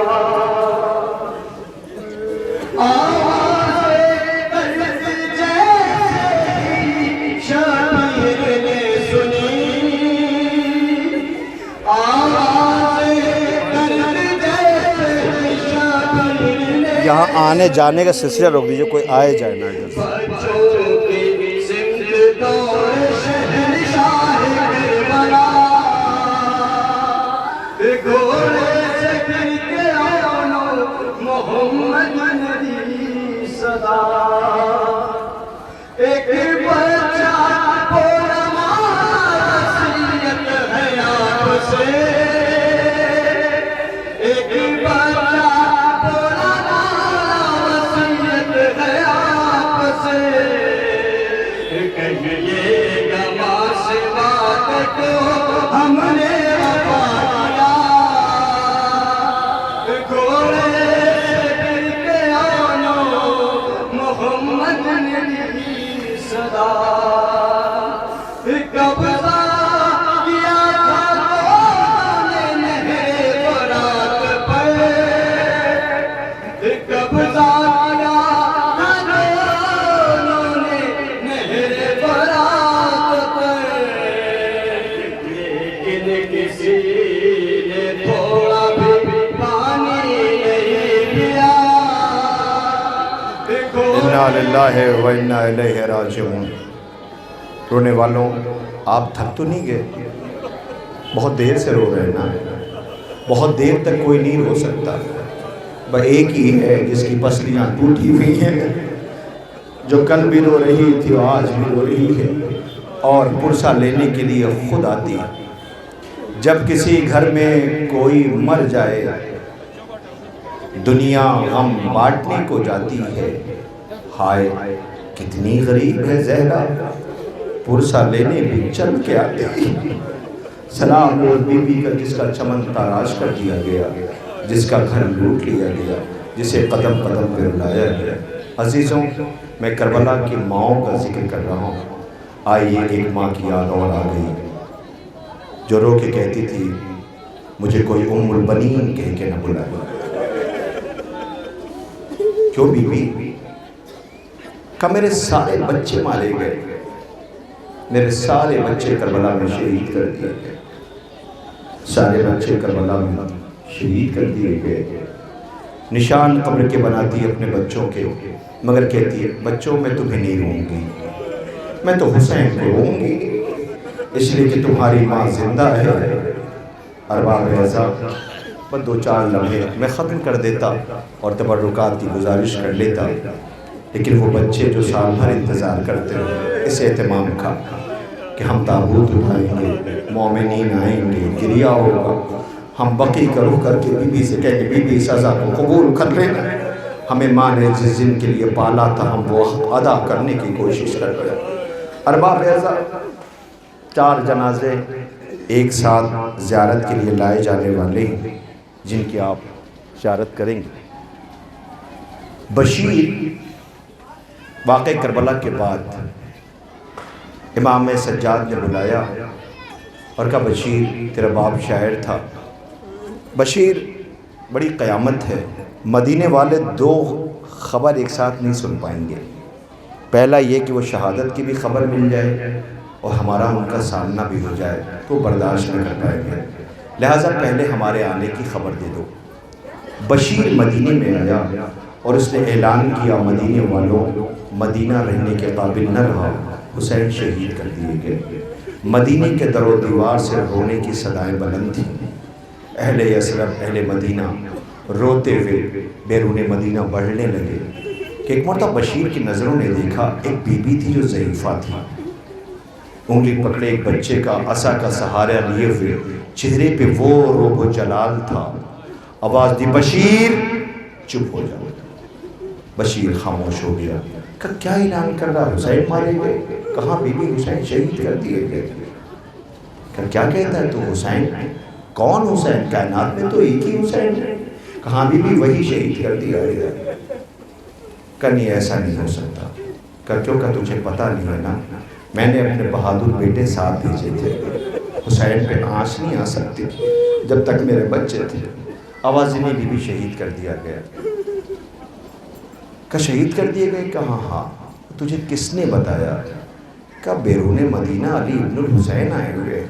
آواز درد جیسی شبیر نے سنی، آواز درد جیسی شبیر نے، یہاں آنے جانے کا سلسلہ روک دیجیے، کوئی آئے جائے نا ادھر سے۔ بچوں کی سمت دور شہنشاہ کربلا، گھوڑے سے گر کے محمد نبی صدا ایک بچہ بولا وصیت ہے آپ سے ایک بچہ بولا وصیت ہے آپ سے کہیے گا ماں سے بات کو ہم نے وفا کیا گھوڑے گر کے آنو محمد نبی صدا قبضہ کیا تھا تو نے نہر فرات پر قبضہ کیا تھا تو نے نہر فرات پر لیکن کسی نے تھوڑا بھی پانی نہیں پیا انا للہ و انا الیہ راجعون۔ رونے والوں آپ تھک تو نہیں گئے؟ بہت دیر سے رو رہے ہیں نا، بہت دیر تک کوئی نہیں رو سکتا۔ بس ایک ہی ہے جس کی پسلیاں ٹوٹی ہوئی ہیں، جو کل بھی رو رہی تھی اور آج بھی رو رہی ہے، اور پرسہ لینے کے لیے خود آتی ہے۔ جب کسی گھر میں کوئی مر جائے دنیا غم بانٹنے کو جاتی ہے، ہائے کتنی غریب ہے زہرا پرسہ لینے بھی چل کے آتے ہیں۔ سلام روز بی بی کا جس کا چمن تاراش کر دیا گیا، جس کا گھر لوٹ لیا گیا، جسے قدم قدم پہ رلایا گیا۔ عزیزوں، میں کربلا کی ماؤں کا ذکر کر رہا ہوں۔ آئیے ایک ماں کی یاد اور آ گئی جو رو کے کہتی تھی مجھے کوئی ام البنین کہہ کے نہ بلائے۔ کیوں بی بی؟ کہ میرے سارے بچے مارے گئے، میرے سارے بچے کربلا میں شہید کر دیے گئے، سارے بچے کربلا میں شہید کر دیے گئے۔ نشان قبر کے بناتی ہے اپنے بچوں کے، مگر کہتی ہے بچوں میں تمہیں نہیں روں گی، میں تو حسین کو روں گی، اس لیے کہ تمہاری ماں زندہ ہے۔ ارباب اعزاز، بس 2-4 لمحے میں ختم کر دیتا اور تبرکات کی گزارش کر لیتا، لیکن وہ بچے جو سال بھر انتظار کرتے ہیں اس اہتمام کا کہ ہم تابوت اٹھائیں گے، مومنین آئیں گے، گریہ ہوگا، ہم بقی کا رخ کر کے بی بی سے کہیں گے بی بی سزا کو قبول کر لینا، ہمیں ماں نے جس دن کے لیے پالا تھا ہم وہ ادا کرنے کی کوشش کر رہے ہیں۔ ارباب اعزاز، 4 جنازے ایک ساتھ زیارت کے لیے لائے جانے والے ہیں جن کی آپ زیارت کریں گے۔ بشیر واقع کربلا کے بعد امام سجاد نے بلایا اور کہا بشیر تیرا باپ شاعر تھا۔ بشیر بڑی قیامت ہے، مدینے والے 2 خبر ایک ساتھ نہیں سن پائیں گے۔ پہلا یہ کہ وہ شہادت کی بھی خبر مل جائے اور ہمارا ان کا سامنا بھی ہو جائے تو برداشت نہیں کر پائیں گے، لہٰذا پہلے ہمارے آنے کی خبر دے دو۔ بشیر مدینے میں آیا اور اس نے اعلان کیا مدینے والوں مدینہ رہنے کے قابل نہ رہا، حسین شہید کر دیے گئے۔ مدینے کے در و دیوار سے رونے کی صدائیں بلند تھیں۔ اہل یثرب، اہل مدینہ روتے ہوئے بیرون مدینہ بڑھنے لگے کہ ایک مرتبہ بشیر کی نظروں نے دیکھا ایک بی بی تھی جو ضعیفہ تھی، انگلی پکڑے ایک بچے کا عصا کا سہارا لیے ہوئے، چہرے پہ وہ روب و جلال تھا۔ آواز دی بشیر چپ ہو جا۔ بشیر خاموش ہو گیا، کہ کیا اعلان کر رہا؟ حسین مارے گئے؟ کہاں بی بی حسین شہید کر دیے گئے؟ کہ کیا کہتا ہے تو حسین؟ کون حسین؟ کائنات میں تو ایک ہی حسین ہے، کہاں بی بی وہی شہید کر دیا گیا؟ کہ نہیں ایسا نہیں ہو سکتا۔ کہ کیوں؟ کہ تجھے پتہ نہیں ہے نا میں نے اپنے بہادر بیٹے ساتھ بھیجے تھے، حسین پہ آنچ نہیں آ سکتی جب تک میرے بچے تھے۔ آواز نے بی بی شہید کر دیا گیا۔ کہ شہید کر دیے گئے؟ کہاں؟ ہاں۔ تجھے کس نے بتایا؟ کہ بیرون مدینہ علی ابن الحسین آئے ہوئے۔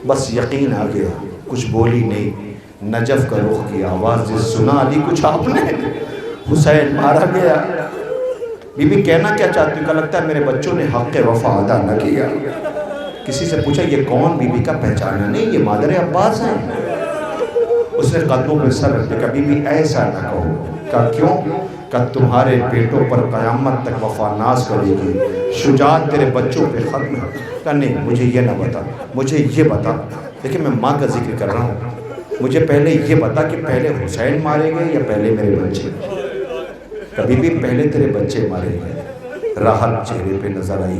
بس یقین آ گیا، کچھ بولی نہیں، نجف کا رخ کی آواز سنا علی کچھ آپ نے؟ حسین مارا گیا۔ بی بی کہنا کیا چاہتی ہوں؟ کہ لگتا ہے میرے بچوں نے حق وفا ادا نہ کیا۔ کسی سے پوچھا یہ کون؟ بی بی کا پہچانا نہیں، یہ مادر عباس ہیں۔ اس نے قدموں میں سر رکھ دیا، بی بی ایسا نہ کہو، کہا کیوں؟ کہ تمہارے بیٹوں پر قیامت تک وفا ناز کرے گی، شجاعت تیرے بچوں پہ ختم ہے۔ کہا نہیں، مجھے یہ نہ بتا، مجھے یہ بتا، لیکن میں ماں کا ذکر کر رہا ہوں، مجھے پہلے یہ بتا کہ پہلے حسین مارے گئے یا پہلے میرے بچے؟ کبھی بھی پہلے تیرے بچے مارے گئے۔ راحت چہرے پہ نظر آئی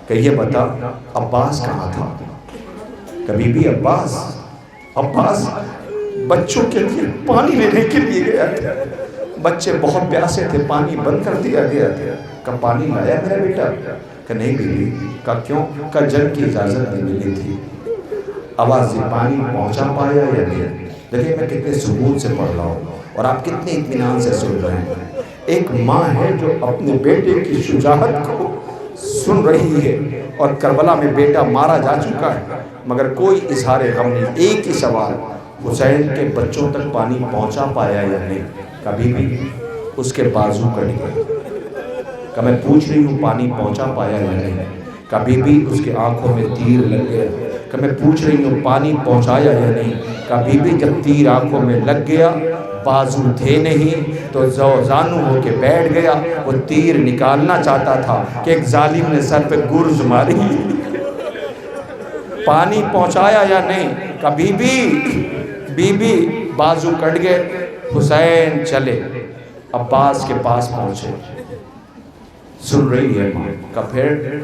کہ یہ بتا عباس کہاں تھا؟ کبھی بھی عباس بچوں کے لیے پانی لینے کے لیے گیا تھا، بچے بہت پیاسے تھے، پانی بند کر دیا گیا تھا۔ کہ پانی لایا میرا بیٹا؟ کہ نہیں بیٹی۔ کہ کیوں؟ کہ جنگ کی اجازت نہیں ملی تھی۔ آواز پانی پہنچا پایا یا نہیں؟ دیکھیں میں کتنے سکون سے پڑھ رہا ہوں اور آپ کتنے اطمینان سے سن رہے ہیں۔ ایک ماں ہے جو اپنے بیٹے کی شجاعت کو سن رہی ہے، اور کربلا میں بیٹا مارا جا چکا ہے مگر کوئی اظہار غم نہیں۔ ایک ہی سوال، حسین کے بچوں تک پانی پہنچا پایا یا نہیں؟ کبھی بھی اس کے بازو کٹ گئے۔ کہ میں پوچھ رہی ہوں پانی پہنچا پایا یا نہیں؟ کبھی بھی اس کے آنکھوں میں تیر لگ گیا۔ کہ میں پوچھ رہی ہوں پانی پہنچایا یا نہیں؟ کبھی بھی جب تیر آنکھوں میں لگ گیا، بازو تھے نہیں تو زانو ہو کے بیٹھ گیا۔ وہ تیر نکالنا چاہتا تھا کہ ایک ظالم نے سر پہ گرز ماری۔ پانی پہنچایا یا نہیں؟ کبھی بھی بی بی بازو کٹ گئے۔ حسین چلے، عباس کے پاس پہنچے، سن رہی ہے ماں کا۔ پھر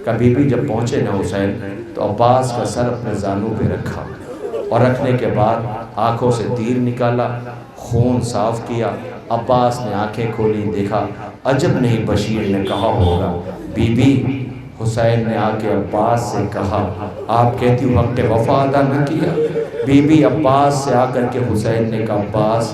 کبھی بھی جب پہنچے نا حسین تو عباس کا سر اپنے زانوں پہ رکھا، اور رکھنے کے بعد آنکھوں سے تیر نکالا، خون صاف کیا۔ عباس نے آنکھیں کھولی، دیکھا عجب نہیں بشیر نے کہا ہوگا۔ بی بی حسین نے آ کے عباس سے کہا آپ کہتی ہو حق وفا ادا نہ کیا؟ بی بی عباس سے آ کر کے حسین نے کہا عباس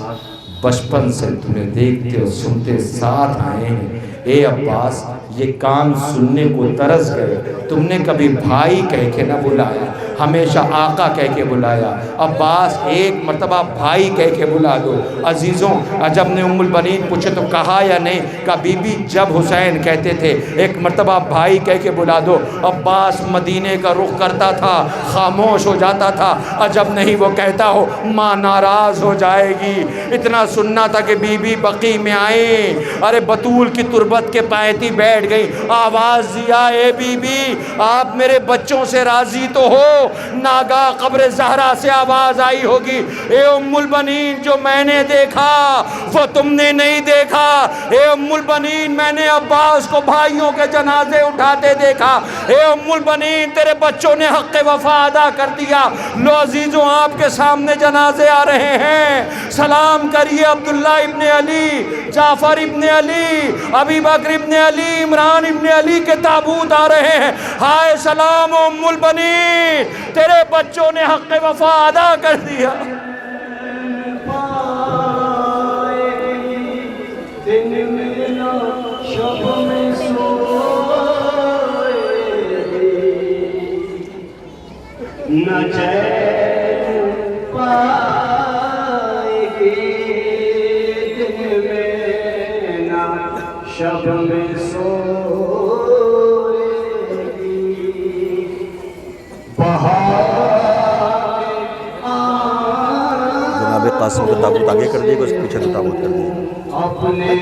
بچپن سے تمہیں دیکھتے اور سنتے ساتھ آئے ہیں، اے عباس یہ کان سننے کو ترس گئے، تم نے کبھی بھائی کہہ کے نہ بلایا، ہمیشہ آقا کہہ کے بلایا۔ عباس ایک مرتبہ بھائی کہہ کے بلا دو۔ عزیزوں جب نے ام البنین پوچھے تو کہا یا نہیں؟ کہا بی بی جب حسین کہتے تھے ایک مرتبہ بھائی کہہ کے بلا دو، عباس مدینے کا رخ کرتا تھا، خاموش ہو جاتا تھا، اور جب نہیں وہ کہتا ہو ماں ناراض ہو جائے گی۔ اتنا سننا تھا کہ بی بی بقی میں آئیں، ارے بطول کی تربت کے پایتی بیٹھ گئی، آواز دیا اے بی بی آپ میرے بچوں سے راضی تو ہو؟ ناگاہ قبر زہرا سے آواز آئی ہوگی اے ام البنین جو میں نے دیکھا وہ تم نے نہیں دیکھا، اے ام البنین میں نے عباس کو بھائیوں کے جنازے اٹھاتے دیکھا، اے ام البنین تیرے بچوں نے حق وفا ادا کر دیا۔ لو عزیزوں آپ کے سامنے جنازے آ رہے ہیں، سلام کریے عبداللہ ابن علی، جعفر ابن علی، ابی بکر ابن علی، عمران ابن علی کے تابوت آ رہے ہیں۔ ہائے سلام ام البنین تیرے بچوں نے حق وفا ادا کر دیا۔ نہ چین پائے گی دن میں نہ شب میں سوئے گی، جناب قاسم کا تابوت آگے کر دیے گا، اس کے پیچھے تو تابوت کر دیے گا۔ اپنے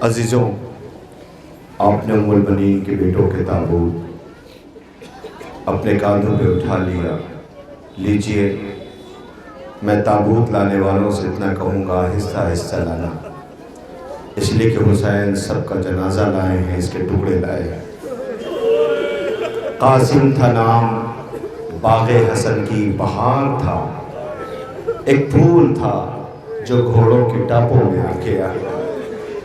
عزیزوں، آپ نے ام المنین کے بیٹوں کے تابوت اپنے کاندھوں پہ اٹھا لیا. لیجئے، میں تابوت لانے والوں سے اتنا کہوں گا، آہستہ آہستہ لانا، اس لیے کہ حسین سب کا جنازہ لائے ہیں، اس کے ٹکڑے لائے ہیں. قاسم تھا نام، باغ حسن کی بہار تھا، ایک پھول تھا جو گھوڑوں کی ٹاپوں میں آ گیا،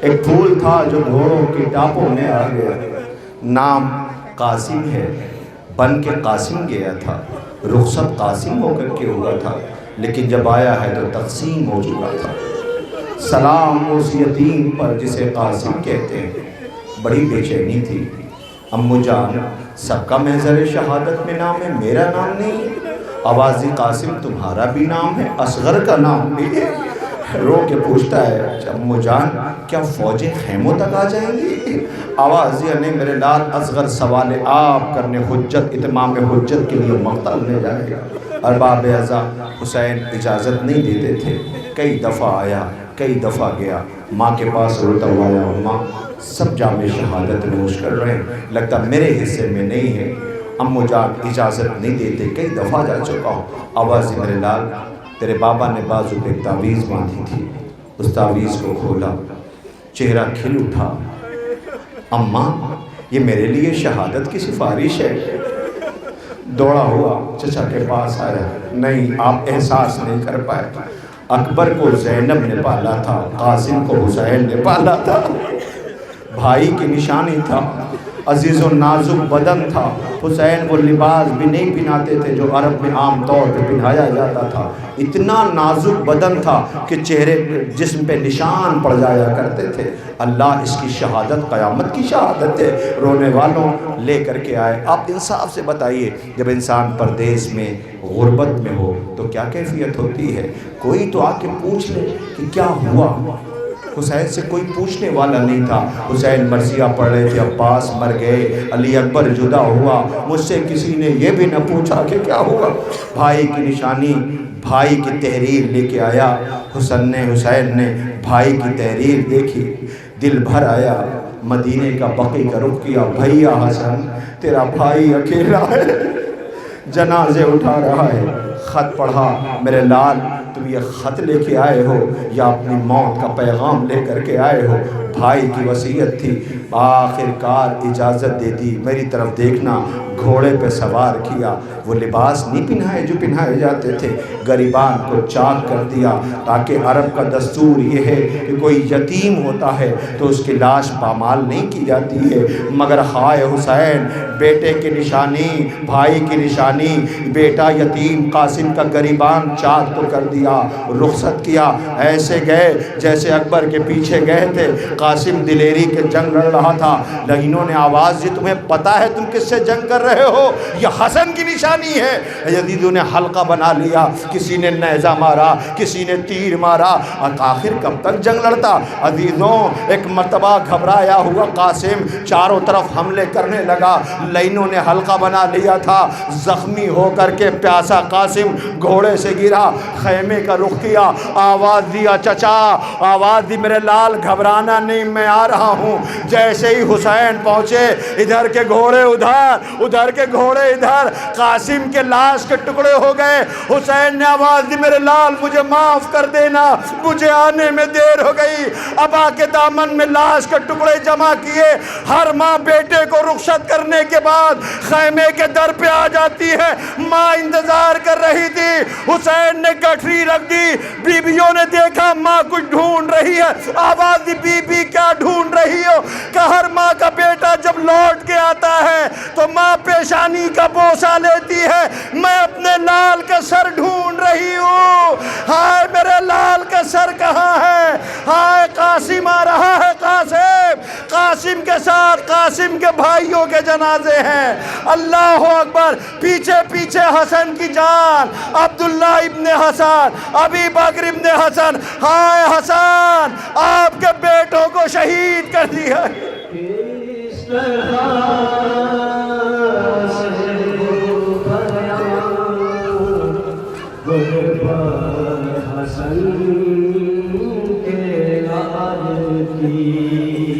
ایک پھول تھا جو گھوڑوں کی ٹاپوں میں آ گیا. نام قاسم ہے، بن کے قاسم گیا تھا، رخصت قاسم ہو کر کے ہوا تھا، لیکن جب آیا ہے تو تقسیم ہو چکا تھا. سلام اس یتیم پر جسے قاسم کہتے ہیں. بڑی بے چینی تھی. امو جان، سب کا محضر شہادت میں نام ہے، میرا نام نہیں ہے. آوازی قاسم تمہارا بھی نام ہے، اصغر کا نام بھی ہے. رو کے پوچھتا ہے، امو جان کیا فوجیں خیموں تک آ جائیں گی؟ آوازی نے میرے لال اصغر سوال آپ کرنے حجت اتمام حجت کے لیے مقتل لے جائے گا. ارباب اعضاء حسین اجازت نہیں دیتے تھے. کئی دفعہ آیا، کئی دفعہ گیا، ماں کے پاس روتا ہوا آیا، ماں سب جام شہادت نوش کر رہے ہیں، لگتا میرے حصے میں نہیں ہے. امو جان اجازت نہیں دیتے، کئی دفعہ جا چکا ہوں. آوازی میرے لال، تیرے بابا نے بازو پہ ایک تعویذ باندھی تھی، اس تعویذ کو کھولا، چہرہ کھل اٹھا. اماں یہ میرے لیے شہادت کی سفارش ہے. دوڑا ہوا چچا کے پاس آیا، نہیں آپ احساس نہیں کر پائے. اکبر کو زینب نے پالا تھا، قاسم کو حسین نے پالا تھا. بھائی کی نشانی تھا، عزیز و نازک بدن تھا. حسین وہ لباس بھی نہیں پہناتے تھے جو عرب میں عام طور پہ پہنایا جاتا تھا. اتنا نازک بدن تھا کہ چہرے جسم پہ نشان پڑ جایا کرتے تھے. اللہ اس کی شہادت قیامت کی شہادت ہے. رونے والوں لے کر کے آئے. آپ انصاف سے بتائیے، جب انسان پردیس میں غربت میں ہو تو کیا کیفیت ہوتی ہے؟ کوئی تو آ کے پوچھ لے کہ کیا ہوا. حسین سے کوئی پوچھنے والا نہیں تھا. حسین مرثیہ پڑھ رہے تھے، عباس مر گئے، علی اکبر جدا ہوا. مجھ سے کسی نے یہ بھی نہ پوچھا کہ کیا ہوا. بھائی کی نشانی، بھائی کی تحریر لے کے آیا. حسین نے بھائی کی تحریر دیکھی، دل بھر آیا. مدینے کا بقی کا رخ کیا. بھیا حسن، تیرا بھائی اکیلا ہے، جنازے اٹھا رہا ہے. خط پڑھا، میرے لال تم یہ خط لے کے آئے ہو یا اپنی موت کا پیغام لے کر کے آئے ہو؟ بھائی کی وصیت تھی. آخر کار اجازت دے دی. میری طرف دیکھنا، گھوڑے پہ سوار کیا. وہ لباس نہیں پہنائے جو پہنائے جاتے تھے، غریبان کو چاک کر دیا. تاکہ عرب کا دستور یہ ہے کہ کوئی یتیم ہوتا ہے تو اس کی لاش پامال نہیں کی جاتی ہے. مگر ہائے حسین، بیٹے کی نشانی، بھائی کی نشانی، بیٹا یتیم قاسم کا غریبان چاک تو کر دیا، رخصت کیا. ایسے گئے جیسے اکبر کے پیچھے گئے تھے. قاسم دلیری کے جنگ لڑ رہا تھا. لگینوں نے آواز دی، تمہیں پتا ہے تم کس سے جنگ کر رہے ہو؟ یہ حسن کی نشانی ہے. یزیدوں نے حلقہ بنا لیا، کسی نے نیزہ مارا، کسی نے تیر مارا. آخر کب تک جنگ لڑتا؟ عزیزوں، ایک مرتبہ گھبرایا ہوا قاسم چاروں طرف حملے کرنے لگا. لینوں نے حلقہ بنا لیا تھا. زخمی ہو کر کے پیاسا قاسم گھوڑے سے گرا، خیمے کا رخ کیا. آواز دیا، چچا، آواز دی میرے لال، گھبرانا نہیں، میں آ رہا ہوں. جیسے ہی حسین پہنچے، ادھر کے گھوڑے ادھر، ادھر کے گھوڑے ادھر. قاسم کے لاش کے ٹکڑے ہو گئے. حسین نے آواز دی، میرے لال مجھے معاف کر دینا، مجھے آنے میں دیر ہو گئی. ابا کے دامن میں لاش کے ٹکڑے جمع کیے. ہر ماں بیٹے کو رخصت کرنے کے بعد خیمے کے در پہ آ جاتی ہے. ماں انتظار کر رہی تھی. حسین نے گٹھری رکھ دی. بیویوں نے دیکھا ماں کچھ ڈھونڈ رہی ہے. آواز دی، بی بی کیا ڈھونڈ رہی ہو؟ کہ ہر ماں کا بیٹا جب لوٹ کے آتا ہے تو ماں پیشانی کا بوسہ لیتی ہے. میں اپنے لال کا سر ڈھونڈ رہی ہوں. ہائے میرے لال کا سر کہاں ہے؟ ہائے قاسم آ رہا ہے. قاسم کے ساتھ قاسم کے بھائیوں کے جنازے ہیں. اللہ اکبر. پیچھے پیچھے حسن کی جان، عبداللہ ابن حسن، ابی بکر ابن حسن. ہائے حسن، آپ کے بیٹوں کو شہید کر دیا. حسن کے لال کی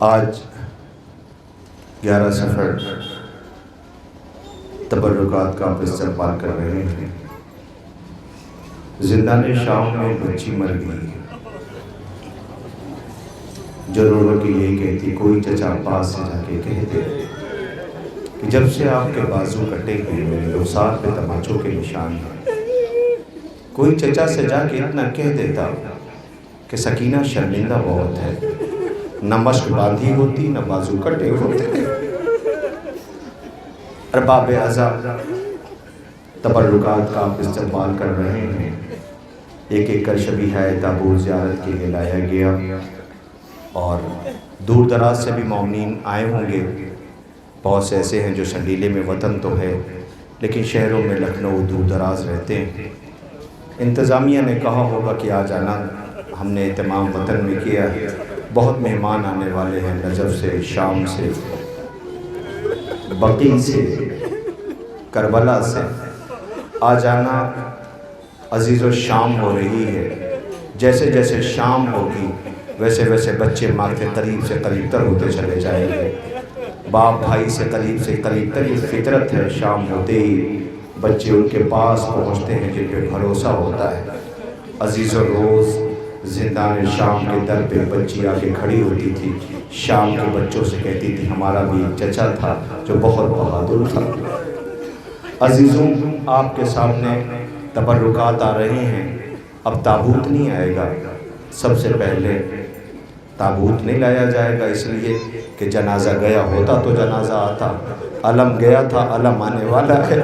آج 11 سفر تبرکات کا آپ استقبال کر رہے ہیں۔ زندان شام میں بچی مر گئی، ضرورت کی یہ کہتی کوئی چچا پاس سے جا کے کہتے کہ جب سے آپ کے بازو کٹے ہوئے میرے رخسار پہ تماچوں کے نشان ہیں۔ کوئی چچا سے جا کے اتنا کہہ دیتا کہ سکینہ شرمندہ بہت ہے، نہ مشک باندھی ہوتی نہ بازو کٹے ہوتے۔ ارباب عزا تبرکات کا آپ استقبال کر رہے ہیں۔ ایک ایک کر شبیہہ تابوت زیارت کے لیے لایا گیا، اور دور دراز سے بھی مومنین آئے ہوں گے۔ بہت سے ایسے ہیں جو شنڈیلے میں وطن تو ہے لیکن شہروں میں لکھنؤ دور دراز رہتے ہیں۔ انتظامیہ نے کہا ہوگا کہ آ جانا، ہم نے اہتمام وطن میں کیا ہے، بہت مہمان آنے والے ہیں، نجف سے، شام سے، بقیع سے، کربلا سے، آ جانا۔ عزیز و شام ہو رہی ہے، جیسے جیسے شام ہوگی ویسے ویسے بچے ماں کے قریب سے قریب تر ہوتے چلے جائیں گے، باپ بھائی سے قریب تر۔ یہ فطرت ہے، شام ہوتے ہی بچے ان کے پاس پہنچتے ہیں جن پہ بھروسہ ہوتا ہے۔ عزیز و روز زندان شام کے در پہ بچی آ کے کھڑی ہوتی تھی، شام کے بچوں سے کہتی تھی ہمارا بھی ایک چچا تھا جو بہت بہادر تھا۔ عزیزوں، آپ کے سامنے تبرکات آ رہے ہیں۔ اب تابوت نہیں آئے گا، سب سے پہلے تابوت نہیں لایا جائے گا، اس لیے کہ جنازہ گیا ہوتا تو جنازہ آتا، علم گیا تھا، علم آنے والا ہے،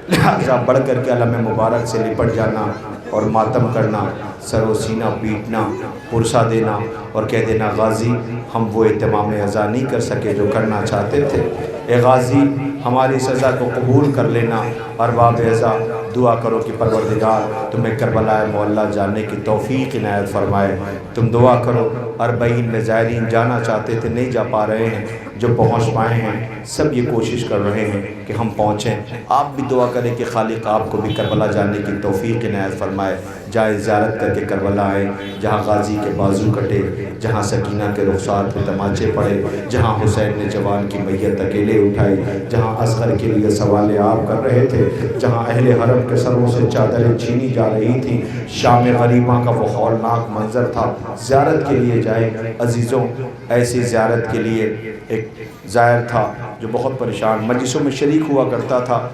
لہذا بڑھ کر کے علم مبارک سے لپٹ جانا اور ماتم کرنا، سر و سینہ پیٹنا، پرسہ دینا اور کہہ دینا غازی ہم وہ اہتمام عزا نہیں کر سکے جو کرنا چاہتے تھے، اے غازی ہماری سزا کو قبول کر لینا۔ ارباب عزا دعا کرو کہ پروردگار تمہیں کربلا معلیٰ جانے کی توفیق عنایت فرمائے۔ تم دعا کرو، 40 میں زائرین جانا چاہتے تھے نہیں جا پا رہے ہیں، جو پہنچ پائے ہیں سب یہ کوشش کر رہے ہیں کہ ہم پہنچیں۔ آپ بھی دعا کریں کہ خالق آپ کو بھی کربلا جانے کی توفیق عنایت فرمائے، جائے زیارت کر کے کربلا آئے، جہاں غازی کے بازو کٹے، جہاں سکینہ کے رخسار پہ تماچے پڑے، جہاں حسین نے جوان کی میت اکیلے اٹھائی، جہاں اصغر کے لیے سوال آپ کر رہے تھے، جہاں اہل حرم کے سروں سے چادریں چھینی جا رہی تھیں، شام غریباں کا وہ ہولناک منظر تھا۔ زیارت کے لیے جائے عزیزوں، ایسی زیارت کے لیے ایک زائر تھا جو بہت پریشان، مجلسوں میں شریک ہوا کرتا تھا،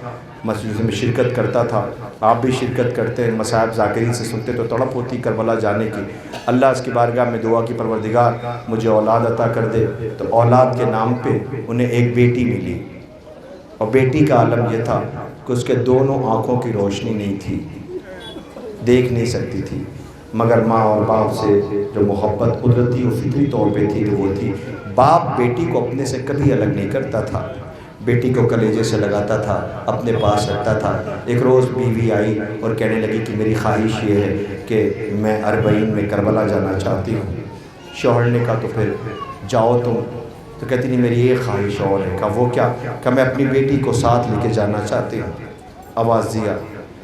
مجلسوں میں شرکت کرتا تھا، آپ بھی شرکت کرتے ہیں، مصائب ذاکرین سے سنتے تو تڑپ ہوتی کربلا جانے کی۔ اللہ اس کی بارگاہ میں دعا کی پروردگار مجھے اولاد عطا کر دے، تو اولاد کے نام پہ انہیں ایک بیٹی ملی، اور بیٹی کا عالم یہ تھا کہ اس کے دونوں آنکھوں کی روشنی نہیں تھی، دیکھ نہیں سکتی تھی، مگر ماں اور باپ سے جو محبت قدرتی اور فطری طور پہ تھی تو وہ تھی، باپ بیٹی کو اپنے سے کبھی الگ نہیں کرتا تھا، بیٹی کو کلیجے سے لگاتا تھا، اپنے پاس رکھتا تھا۔ ایک روز بیوی آئی اور کہنے لگی کہ میری خواہش یہ ہے کہ میں 40 میں کربلا جانا چاہتی ہوں۔ شوہر نے کہا تو پھر جاؤ تم، تو کہتی نہیں میری ایک خواہش اور ہے۔ کہا وہ کیا؟ کہ میں اپنی بیٹی کو ساتھ لے کے جانا چاہتی ہوں۔ آواز دیا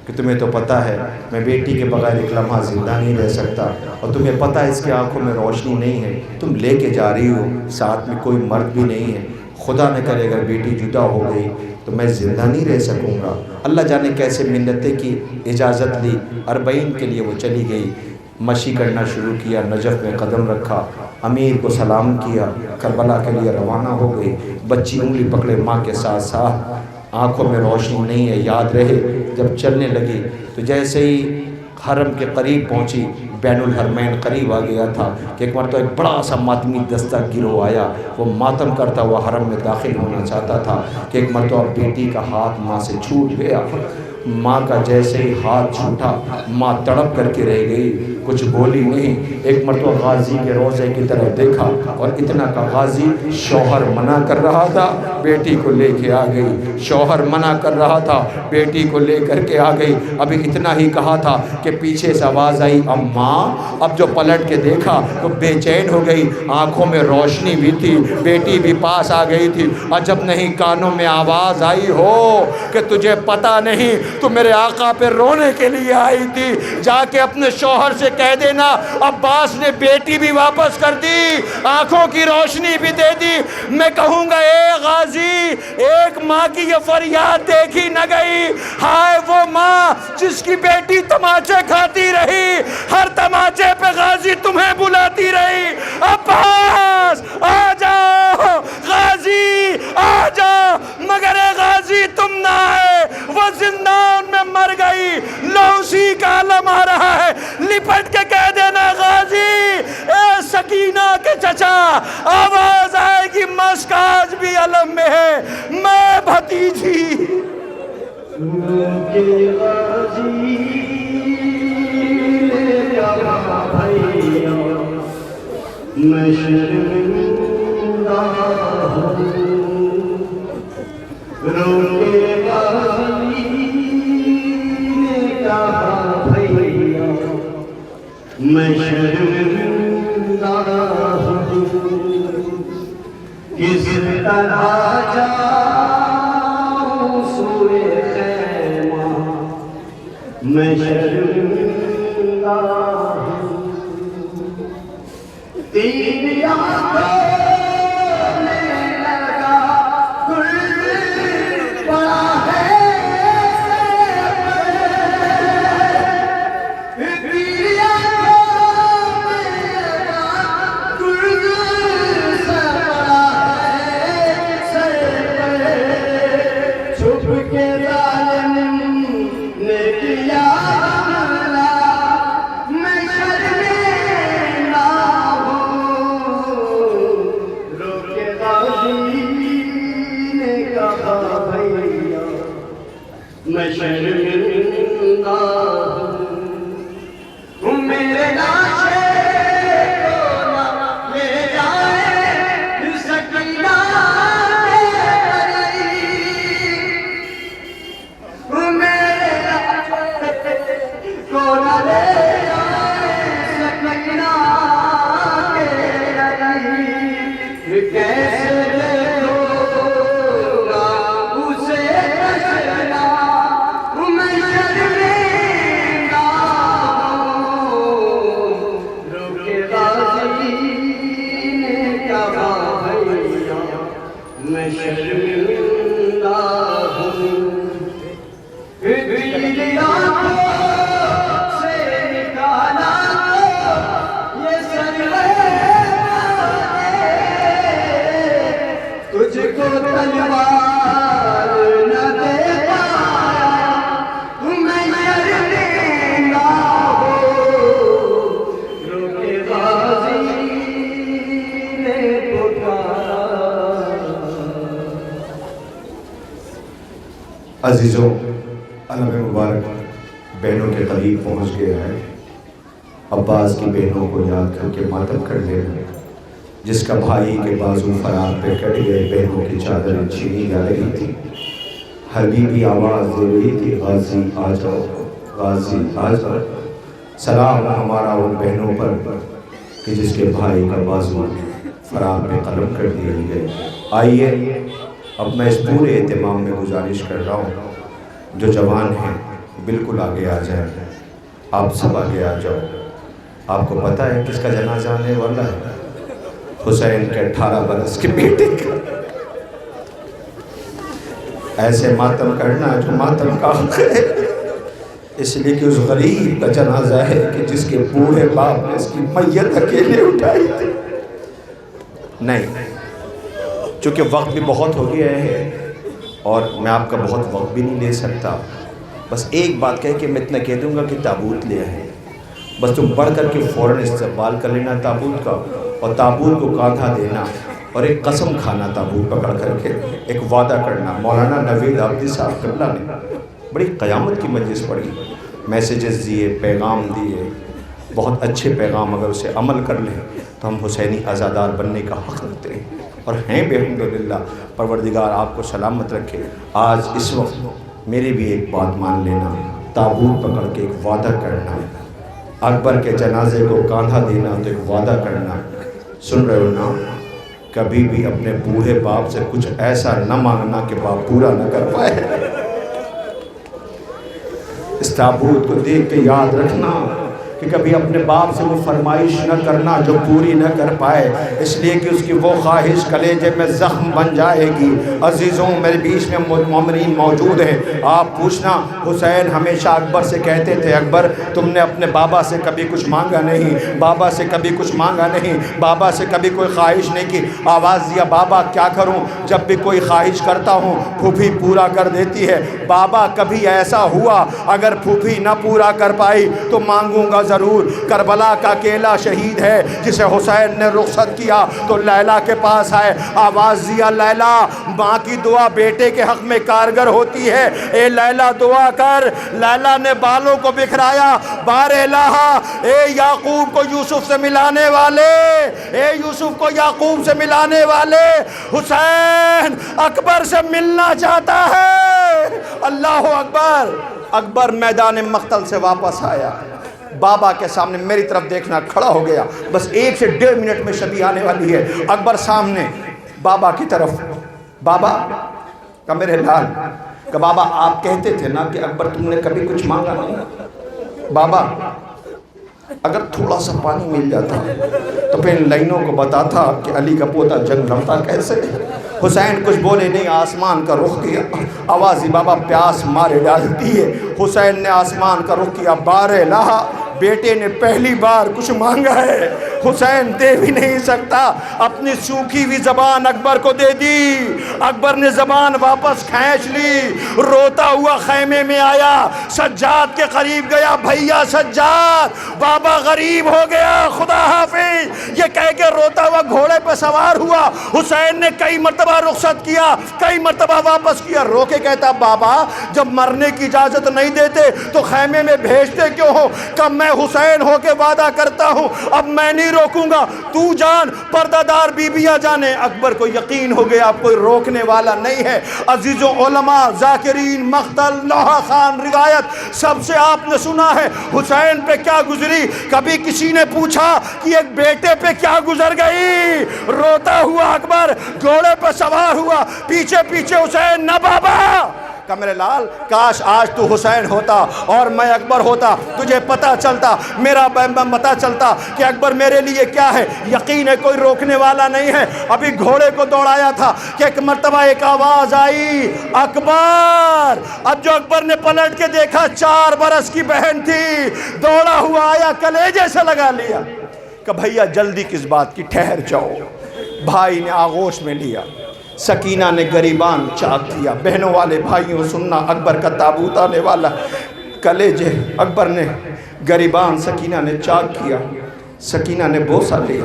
کہ تمہیں تو پتہ ہے میں بیٹی کے بغیر ایک لمحہ زندہ نہیں رہ سکتا، اور تمہیں پتہ ہے اس کی آنکھوں میں روشنی نہیں ہے، تم لے کے جا رہی ہو، ساتھ میں کوئی مرد بھی نہیں ہے، خدا نہ کرے اگر بیٹی جدا ہو گئی تو میں زندہ نہیں رہ سکوں گا۔ اللہ جانے کیسے منتیں کی، اجازت لی، 40 کے لیے وہ چلی گئی، مشی کرنا شروع کیا، نجف میں قدم رکھا، امیر کو سلام کیا، کربلا کے لیے روانہ ہو گئی۔ بچی انگلی پکڑے ماں کے ساتھ آنکھوں میں روشنی نہیں ہے، یاد رہے جب چلنے لگی تو جیسے ہی حرم کے قریب پہنچی، بین الحرمین قریب آ گیا تھا کہ ایک مرتبہ ایک بڑا سا ماتمی دستہ گروہ آیا، وہ ماتم کرتا ہوا حرم میں داخل ہونا چاہتا تھا کہ ایک مرتبہ بیٹی کا ہاتھ ماں سے چھوٹ گیا۔ ماں کا جیسے ہی ہاتھ چھوٹا، ماں تڑپ کر کے رہ گئی، کچھ بولی نہیں۔ ایک مرتبہ غازی کے روضے کی طرف دیکھا اور اتنا کا غازی شوہر منع کر رہا تھا، بیٹی کو لے کے آ گئی، شوہر منع کر رہا تھا، بیٹی کو لے کر کے آ گئی۔ ابھی اتنا ہی کہا تھا کہ پیچھے سے آواز آئی اماں۔ اب جو پلٹ کے دیکھا تو بے چین ہو گئی، آنکھوں میں روشنی بھی تھی، بیٹی بھی پاس آ گئی تھی۔ عجب نہیں کانوں میں آواز آئی ہو کہ تجھے پتہ نہیں تو میرے آقا پہ رونے کے لیے آئی تھی، جا کے اپنے شوہر سے کہہ دینا عباس نے بیٹی بھی واپس کر دی، آنکھوں کی روشنی بھی دے دی۔ میں کہوں گا اے غازی، ایک ماں کی یہ فریاد دیکھی نہ گئی، ہائے وہ ماں جس کی بیٹی تماچے کھاتی رہی، ہر تماچے پہ غازی تمہیں بلاتی رہی۔ عباس آ جاؤ، غازی آ جاؤ، مگر اے غازی تم نہ آئے، وہ زندان میں مر گئی، لو اسی کا علم آ رہا ہے، لپٹ کے کہہ دینا غازی اے سکینہ کے چچا، آواز آئے گی مشک آج بھی علم میں ہے، میں بھتیجی میں شرمندہ ہوں، روکے غازی نے کہا بھیا میں شرمندہ ہوں، کس طرح جاؤں سوئے خیمہ میں شرمندہ ہوں، تین آنکھوں میں لگا گل پڑا ہے، تین آنکھوں میں لگا گل پڑا ہے سر پر، چھپ کے ظالم نے کیا حملہ، میں شرمندہ میں شرمندہ ہوں، میرے لاشے کو نہ لے جائے سکینہ کے قریب، میرے لاشے کو نہ لے جائے سکینہ کے قریب، کیسے میں شرمندہ ہوں، تیری آنکھوں سے نکالا یہ سرورے تجھ کو تلوار نہ دے پایا، میں شرمندہ ہوں، روکے غازی نے پکارا۔ عزیزوں، علم مبارک بہنوں کے قریب پہنچ گیا ہے۔ عباس کی بہنوں کو یاد کر کے ماتم کر لینا، جس کا بھائی کے بازو فرار پہ کٹ گئے، بہنوں کی چادر چھینی جا رہی تھی، حبیبی آواز دے رہی تھی غازی آ جاؤ، غازی آ جاؤ۔ سلام ہمارا ان بہنوں پر کہ جس کے بھائی کا بازو فرار پہ قلم کر دیے گئے۔ آئیے اب میں اس پورے اہتمام میں گزارش کر رہا ہوں، جو جوان ہیں بالکل آگے آ جائیں، آپ سب آگے آ جاؤ۔ آپ کو پتہ ہے کس کا جنازہ آنے والا ہے؟ حسین کے 18 برس کے بیٹے کا۔ ایسے ماتم کرنا جو ماتم کا حق ہے، اس لیے کہ اس غریب کا جنازہ ہے کہ جس کے بوڑھے باپ نے اس کی میت اکیلے اٹھائی تھی۔ نہیں، چونکہ وقت بھی بہت ہو گیا ہے اور میں آپ کا بہت وقت بھی نہیں لے سکتا، بس ایک بات کہہ کہ میں اتنا کہہ دوں گا کہ تابوت لے آئے، بس تم بڑھ کر کے فوراً استقبال کر لینا تابوت کا، اور تابوت کو کاندھا دینا، اور ایک قسم کھانا تابوت پکڑ کر کے، ایک وعدہ کرنا۔ مولانا نوید عابدی صاحب قبلہ نے بڑی قیامت کی مجلس پڑھی، میسیجز دیے، پیغام دیے، بہت اچھے پیغام، اگر اسے عمل کر لیں تو ہم حسینی عزادار بننے کا حق رکھتے ہیں اور ہیں بھی الحمدللہ۔ پروردگار آپ کو سلامت رکھے۔ آج اس وقت میری بھی ایک بات مان لینا، تابوت پکڑ کے ایک وعدہ کرنا، اکبر کے جنازے کو کاندھا دینا تو ایک وعدہ کرنا، سن رہے ہو نا؟ کبھی بھی اپنے بوڑھے باپ سے کچھ ایسا نہ مانگنا کہ باپ پورا نہ کر پائے۔ اس تابوت کو دیکھ کے یاد رکھنا کہ کبھی اپنے باپ سے وہ فرمائش نہ کرنا جو پوری نہ کر پائے، اس لیے کہ اس کی وہ خواہش کلیجے میں زخم بن جائے گی۔ عزیزوں، میرے بیچ میں مومنین موجود ہیں، آپ پوچھنا حسین ہمیشہ اکبر سے کہتے تھے، اکبر تم نے اپنے بابا سے کبھی کچھ مانگا نہیں، بابا سے کبھی کچھ مانگا نہیں، بابا سے کبھی کوئی خواہش نہیں کی۔ آواز دیا، بابا کیا کروں، جب بھی کوئی خواہش کرتا ہوں پھوپھی پورا کر دیتی ہے۔ بابا کبھی ایسا ہوا اگر پھوپھی نہ پورا کر پائی تو مانگوں گا ضرور۔ کربلا کا اکیلا شہید ہے جسے حسین نے رخصت کیا تو لیلا کے پاس آئے، آواز دیا، لیلا ماں کی دعا بیٹے کے حق میں کارگر ہوتی ہے، اے لیلا دعا کر۔ لیلا نے بالوں کو بکھرایا، بار الہ اے یعقوب کو یوسف سے ملانے والے، اے یوسف کو یعقوب سے ملانے والے، حسین اکبر سے ملنا چاہتا ہے۔ اللہ اکبر۔ اکبر میدان مقتل سے واپس آیا، بابا کے سامنے میری طرف دیکھنا کھڑا ہو گیا، بس 1 سے 1.5 منٹ میں شبی آنے والی ہے۔ اکبر سامنے بابا کی طرف، بابا کہ میرے لال، کہ بابا آپ کہتے تھے نا کہ اکبر تم نے کبھی کچھ مانگا نہیں، بابا اگر تھوڑا سا پانی مل جاتا تو پھر ان لائنوں کو بتاتا کہ علی کا پوتا جنگ لڑتا کیسے۔ حسین کچھ بولے نہیں، آسمان کا رخ کیا، آوازی بابا پیاس مارے ڈالتی ہے۔ حسین نے آسمان کا رخ کیا، بار الہ بیٹے نے پہلی بار کچھ مانگا ہے، حسین دے بھی نہیں سکتا، اپنی سوکھی ہوئی زبان اکبر کو دے دی۔ اکبر نے زبان واپس کھینچ لی، روتا ہوا خیمے میں آیا، سجاد کے قریب گیا، بھیا سجاد بابا غریب ہو گیا، خدا حافظ، یہ کہہ کے روتا ہوا گھوڑے پہ سوار ہوا۔ حسین نے کئی مرتبہ رخصت کیا، کئی مرتبہ واپس کیا، رو کے کہتا، بابا جب مرنے کی اجازت نہیں دیتے تو خیمے میں بھیجتے کیوں ہو؟ کہ میں حسین ہو کے وعدہ کرتا ہوں اب میں نہیں روکوں گا، تو جان پردہ دار بیویاں جانے۔ اکبر کو یقین ہو گیا اب کوئی روکنے والا نہیں ہے۔ عزیزوں، علماء، ذاکرین، مقتل، لوحہ خان روایت سب سے آپ نے سنا ہے حسین پہ کیا گزری۔ کبھی کسی نے پوچھا کہ ایک بیٹے پہ کیا گزر گئی؟ روتا ہوا اکبر گھوڑے پہ سوار ہوا، پیچھے پیچھے حسین، نہ بابا کہ میرے لال کاش آج تو حسین ہوتا اور میں اکبر ہوتا، تجھے پتہ چلتا، میرا پتہ چلتا کہ اکبر میرے لیے کیا ہے۔ یقین ہے کوئی روکنے والا نہیں ہے۔ ابھی گھوڑے کو دوڑایا تھا کہ ایک مرتبہ ایک آواز آئی، اکبر۔ اب جو اکبر نے پلٹ کے دیکھا 4 برس کی بہن تھی، دوڑا ہوا آیا، کلیجے سے لگا لیا کہ بھیا جلدی کس بات کی، ٹھہر جاؤ۔ بھائی نے آغوش میں لیا، سکینہ نے گریبان چاک کیا۔ بہنوں والے بھائیوں سننا، اکبر کا تابوت آنے والا، کلیجے اکبر نے گریبان سکینہ نے چاک کیا، سکینہ نے بوسہ لیا۔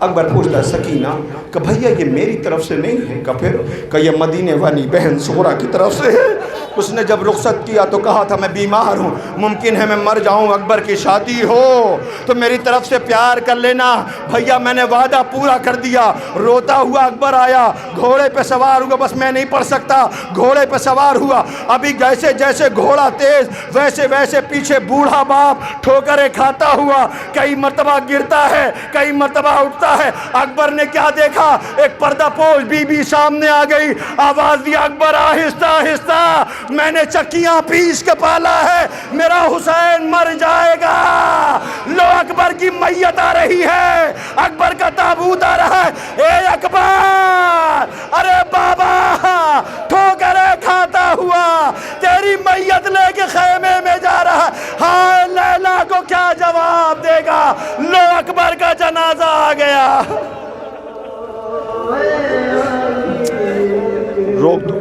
اکبر پوچھتا سکینہ کہ بھیا یہ میری طرف سے نہیں ہے، کہ پھر کہ یہ مدینے والی بہن سغرا کی طرف سے ہے۔ اس نے جب رخصت کیا تو کہا تھا میں بیمار ہوں، ممکن ہے میں مر جاؤں، اکبر کی شادی ہو تو میری طرف سے پیار کر لینا۔ بھیا میں نے وعدہ پورا کر دیا۔ روتا ہوا اکبر آیا، گھوڑے پہ سوار ہوا، بس میں نہیں پڑھ سکتا، گھوڑے پہ سوار ہوا۔ ابھی جیسے جیسے گھوڑا تیز ویسے ویسے پیچھے بوڑھا باپ ٹھوکریں کھاتا ہوا کئی مرتبہ گرتا ہے، کئی مرتبہ اٹھتا ہے۔ اکبر نے کیا دیکھا؟ ایک پردہ پوش بی بی سامنے آ گئی، آواز دی، اکبر آہستہ آہستہ، میں نے چکیاں پیس کے پالا ہے، میرا حسین مر جائے گا۔ لو اکبر کی میت آ رہی ہے، اکبر کا تابوت آ رہا ہے، اے اکبر، ارے بابا ٹھوکریں کھاتا ہوا تیری میت لے کے خیمے میں جا رہا ہے، ہائے لیلا کو کیا جواب دے گا؟ لو اکبر کا جنازہ آ گیا۔ روک دو،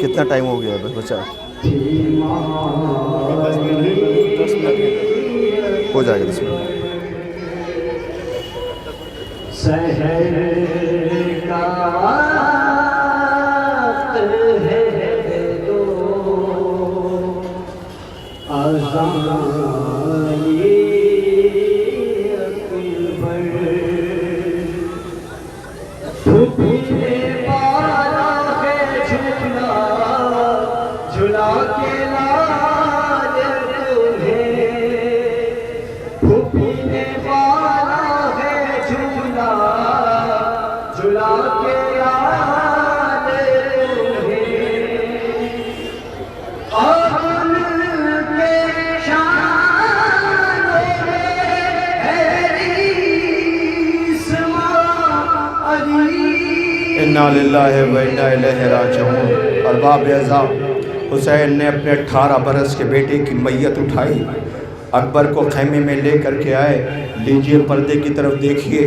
کتنا ٹائم ہو گیا ہے بچہ؟ ہو جائے گا 10 منٹ. سحر کا وقت ہے تو اذان پھوپھنے والا ہے جھولا جھلا کے لائے تمہیں، پھوپھنے والا ہے جھولا جھلا کے لائے تمہیں، اور ان کے شانوں میں ہے علی. انا للہ و انا الیہ راجعون. ارباب اعزاء، حسین نے اپنے 18 برس کے بیٹے کی میت اٹھائی، اکبر کو خیمے میں لے کر کے آئے. لیجئے پردے کی طرف دیکھیے،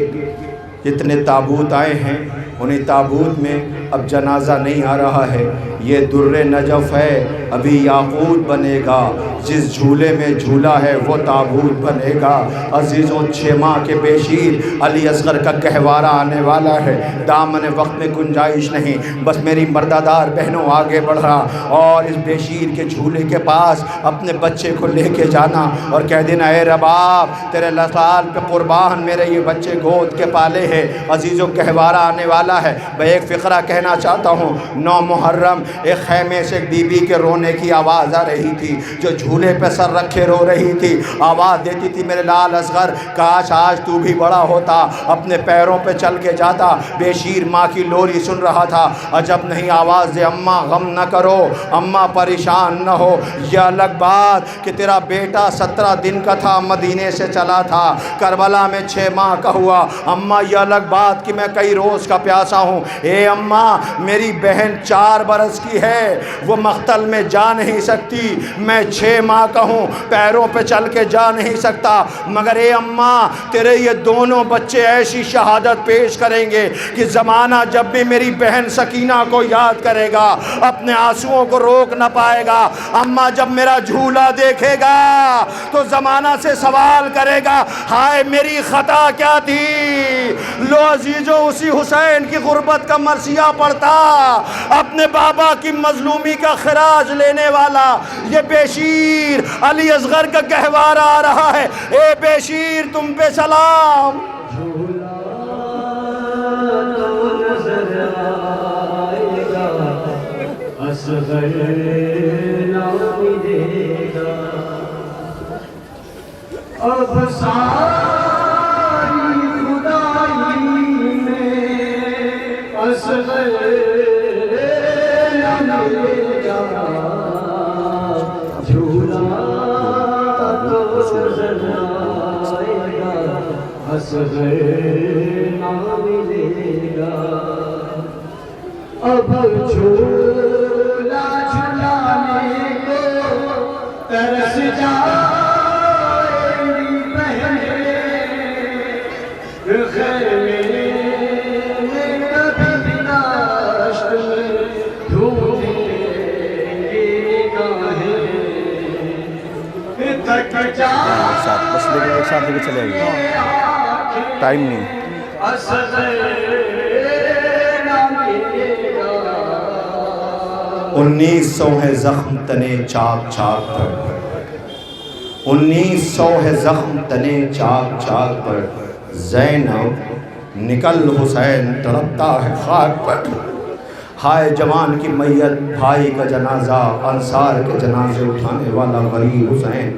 جتنے تابوت آئے ہیں انہیں تابوت میں اب جنازہ نہیں آ رہا ہے. یہ در نجف ہے، ابھی یاقوت بنے گا. جس جھولے میں جھولا ہے وہ تابوت بنے گا. عزیزوں، 6 ماہ کے بیشیر علی اصغر کا گہوارہ آنے والا ہے. دامن وقت میں گنجائش نہیں، بس میری مردادار بہنوں آگے بڑھ رہا اور اس بیشیر کے جھولے کے پاس اپنے بچے کو لے کے جانا اور کہہ دینا اے رباب تیرے لسال پہ قربان میرے یہ بچے گود کے پالے ہیں. عزیزوں، گہوارہ آنے والا ہے. میں ایک فقرہ کہنا چاہتا ہوں. 9 محرم ایک خیمے سے ایک بی بی کے رونے کی آواز آ رہی تھی، جو جھولے پہ سر رکھے رو رہی تھی. آواز دیتی تھی میرے لال اصغر کاش آج تو بھی بڑا ہوتا، اپنے پیروں پہ چل کے جاتا. بیشیر ماں کی لوری سن رہا تھا. عجب نہیں آواز دے اماں غم نہ کرو، اماں پریشان نہ ہو. یہ الگ بات کہ تیرا بیٹا 17 دن کا تھا، مدینے سے چلا تھا، کربلا میں 6 ماہ کا ہوا. اماں یہ الگ بات کہ میں کئی روز کا پیاسا ہوں. اے اماں، میری بہن 4 برس کی ہے، وہ مقتل میں جا نہیں سکتی. میں 6 ماہ کا ہوں، پیروں پہ چل کے جا نہیں سکتا. مگر اے اماں، تیرے یہ دونوں بچے ایسی شہادت پیش کریں گے کہ زمانہ جب بھی میری بہن سکینہ کو یاد کرے گا اپنے آنسوؤں کو روک نہ پائے گا. اماں جب میرا جھولا دیکھے گا تو زمانہ سے سوال کرے گا ہائے میری خطا کیا تھی. لو عزیزوں، اسی حسین کی غربت کا مرثیہ پڑھتا، اپنے بابا کی مظلومی کا خراج لینے والا یہ بیشیر علی اصغر کا گہوارہ آ رہا ہے. اے بیشیر تم پہ سلام. اصغر نام دے گا اب ساری خدائی میں، اصغر نام دے گا جھولا تو نظر آئے گا. اصغر نام دے گا اب جھولا جھلانے کو ترس جائیں گی بہنیں، خیمے میں کبھی داشت میں ڈھونڈیں گی نگاہیں، تھک جائیں بس لیکن ایک ساتھ لے کے چلے آئیے، ٹائم نہیں. اصغر 1900 ہے زخم تنے چاک چاک پر، 1900 ہے زخم تنے چاک چاک پر. زینب نکل حسین تڑپتا ہے خاک پر. ہائے جوان کی میت، بھائی کا جنازہ، انصار کے جنازے اٹھانے والا غریب حسین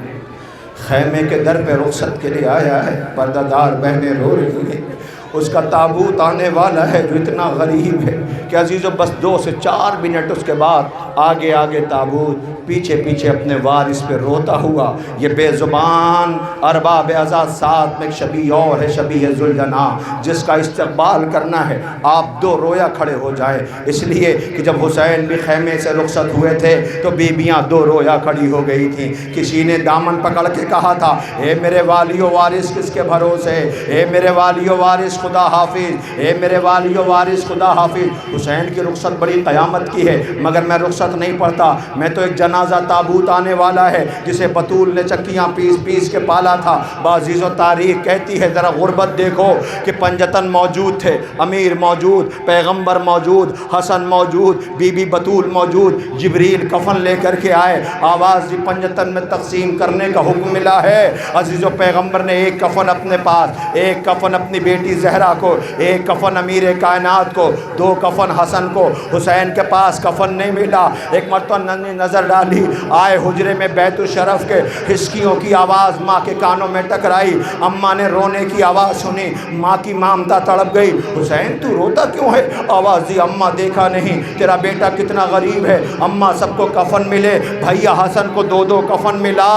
خیمے کے در پہ رخصت کے لیے آیا ہے. پردہ دار بہنیں رو رہی ہیں. اس کا تابوت آنے والا ہے جو اتنا غریب ہے کہ عزیزو بس 2 سے 4 منٹ اس کے بعد آگے آگے تابوت پیچھے پیچھے اپنے وارث پہ روتا ہوا، یہ بے زبان ارباب اعزاز ساتھ میں ایک شبیہ اور ہے، شبیہ ذوالجناح، جس کا استقبال کرنا ہے آپ دو رویا کھڑے ہو جائیں، اس لیے کہ جب حسین بھی خیمے سے رخصت ہوئے تھے تو بیویاں دو رویا کھڑی ہو گئی تھیں۔ کسی نے دامن پکڑ کے کہا تھا اے میرے والی و وارث کس کے بھروسے، اے میرے والی و وارث خدا حافظ، اے میرے والی و وارث خدا حافظ۔ حسین کی رخصت بڑی قیامت کی ہے، مگر میں رخصت نہیں پڑھتا، میں تو ایک جنازہ تابوت آنے والا ہے جسے بطول نے چکیاں پیس پیس کے پالا تھا۔ بعضیز و تاریخ کہتی ہے ذرا غربت دیکھو کہ پنجتن موجود تھے، امیر موجود، پیغمبر موجود، حسن موجود، بی بی بطول موجود، جبریل کفن لے کر کے آئے، آواز دی پنجتن میں تقسیم کرنے کا حکم ملا ہے۔ عزیز و پیغمبر نے ایک کفن اپنے پاس، ایک کفن اپنی بیٹی زہرا کو، ایک کفن امیر کائنات کو، دو کفن حسن کو۔ حسین کے پاس کفن نہیں ملا۔ ایک مرتبہ نظر ڈالی، آئے حجرے میں بیت الشرف کے، ہسکیوں کی آواز ماں کے کانوں میں ٹکرائی، اماں نے رونے کی آواز سنی، ماں کی مامتا تڑپ گئی، حسین تو روتا کیوں ہے؟ آواز دی اماں دیکھا نہیں تیرا بیٹا کتنا غریب ہے؟ اماں سب کو کفن ملے، بھیا حسن کو دو دو کفن ملا۔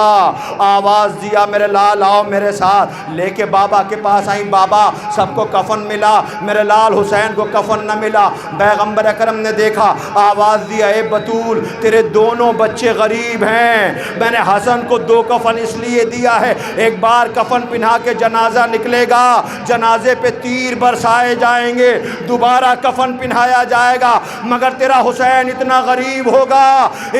آواز دیا میرے لال آؤ میرے ساتھ، لے کے بابا کے پاس آئیں، بابا سب کو کفن ملا، میرے لال حسین کو کفن نہ ملا۔ پیغمبر اکرم نے دیکھا، آواز دیا اے بطول تیرے دونوں بچے غریب ہیں، میں نے حسن کو دو کفن اس لیے دیا ہے، ایک بار کفن پہنا کے جنازہ نکلے گا، جنازے پہ تیر برسائے جائیں گے، دوبارہ کفن پہنایا جائے گا، مگر تیرا حسین اتنا غریب ہوگا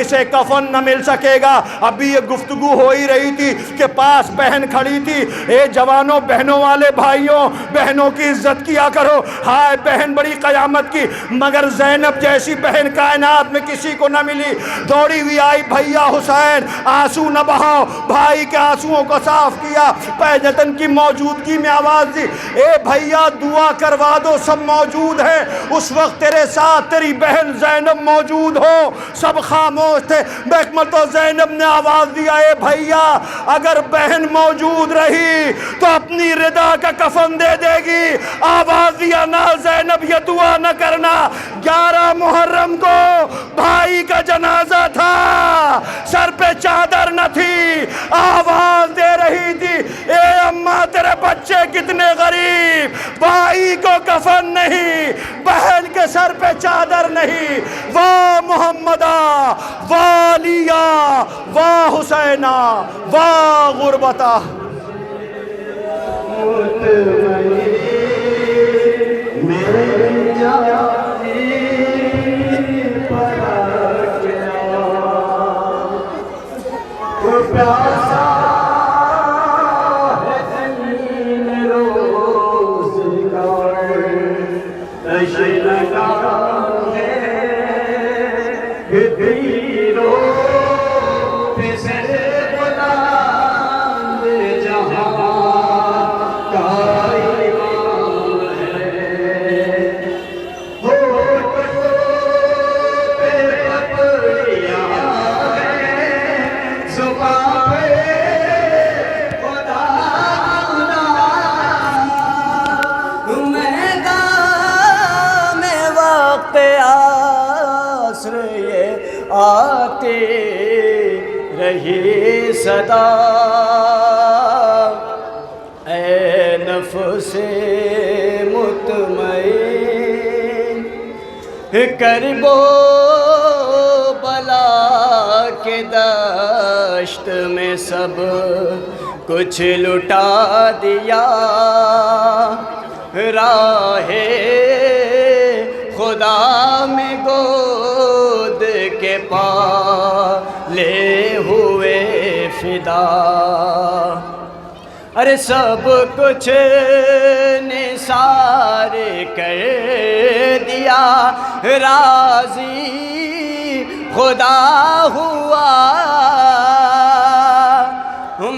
اسے کفن نہ مل سکے گا۔ ابھی یہ گفتگو ہو ہی رہی تھی کہ پاس بہن کھڑی تھی، اے جوانوں بہنوں والے بھائیوں، بہنوں کی عزت کیا کرو، ہائے بہن بڑی قیامت کی، مگر زینب جیسی بہن کائنات میں کسی کو نہ ملی۔ دوڑی ہوئی آئی، بھیا حسین آنسو نہ بہاؤ، بھائی کے آنسوؤں کو صاف کیا، پہجتن کی موجودگی میں آواز دی اے بھیا دعا کروا دو، سب موجود ہیں، اس وقت تیرے ساتھ تیری بہن زینب موجود ہو، سب خاموش تھے۔ بیکمل تو زینب نے آواز دیا اے بھیا اگر بہن موجود رہی تو اپنی ردا کا کفن دے دے گی۔ آواز دیا نہ زینب یہ دعا نہ کرنا، 11 محرم کو بھائی کا جنازہ تھا، سر پہ چادر نہ تھی، آواز دے رہی تھی اے اماں تیرے بچے کتنے غریب، بھائی کو کفن نہیں، بہن کے سر پہ چادر نہیں، واہ محمدہ واہ علیہ واہ حسینہ واہ غربتہ۔ آتے رہی صدا اے نفس مطمئن، کرب و بلا کے دشت میں سب کچھ لٹا دیا، راہ خدا میں گود کے پالے ہوئے فدا، ارے سب کچھ نثار کر دیا، راضی خدا ہوا،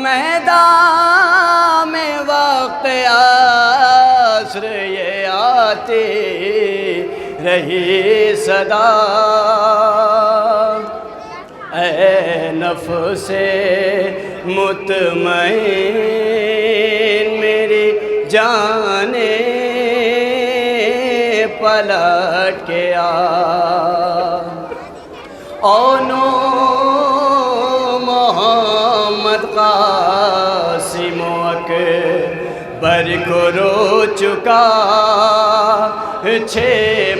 میدان میں وقت عصر یہ آتی رہی صدا، اے نفس مطمئن میری جان پلٹ کے آ، او نور قاسم و اکبر کو رو چکا 6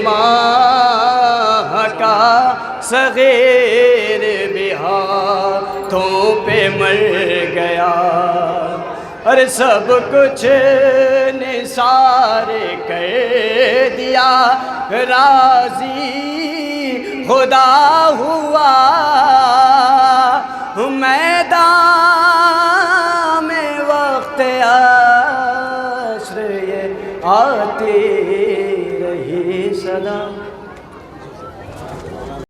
ماہ کا صغیر بھی ہاتھوں پہ مر گیا اور سب کچھ نثار کر دیا راضی خدا ہوا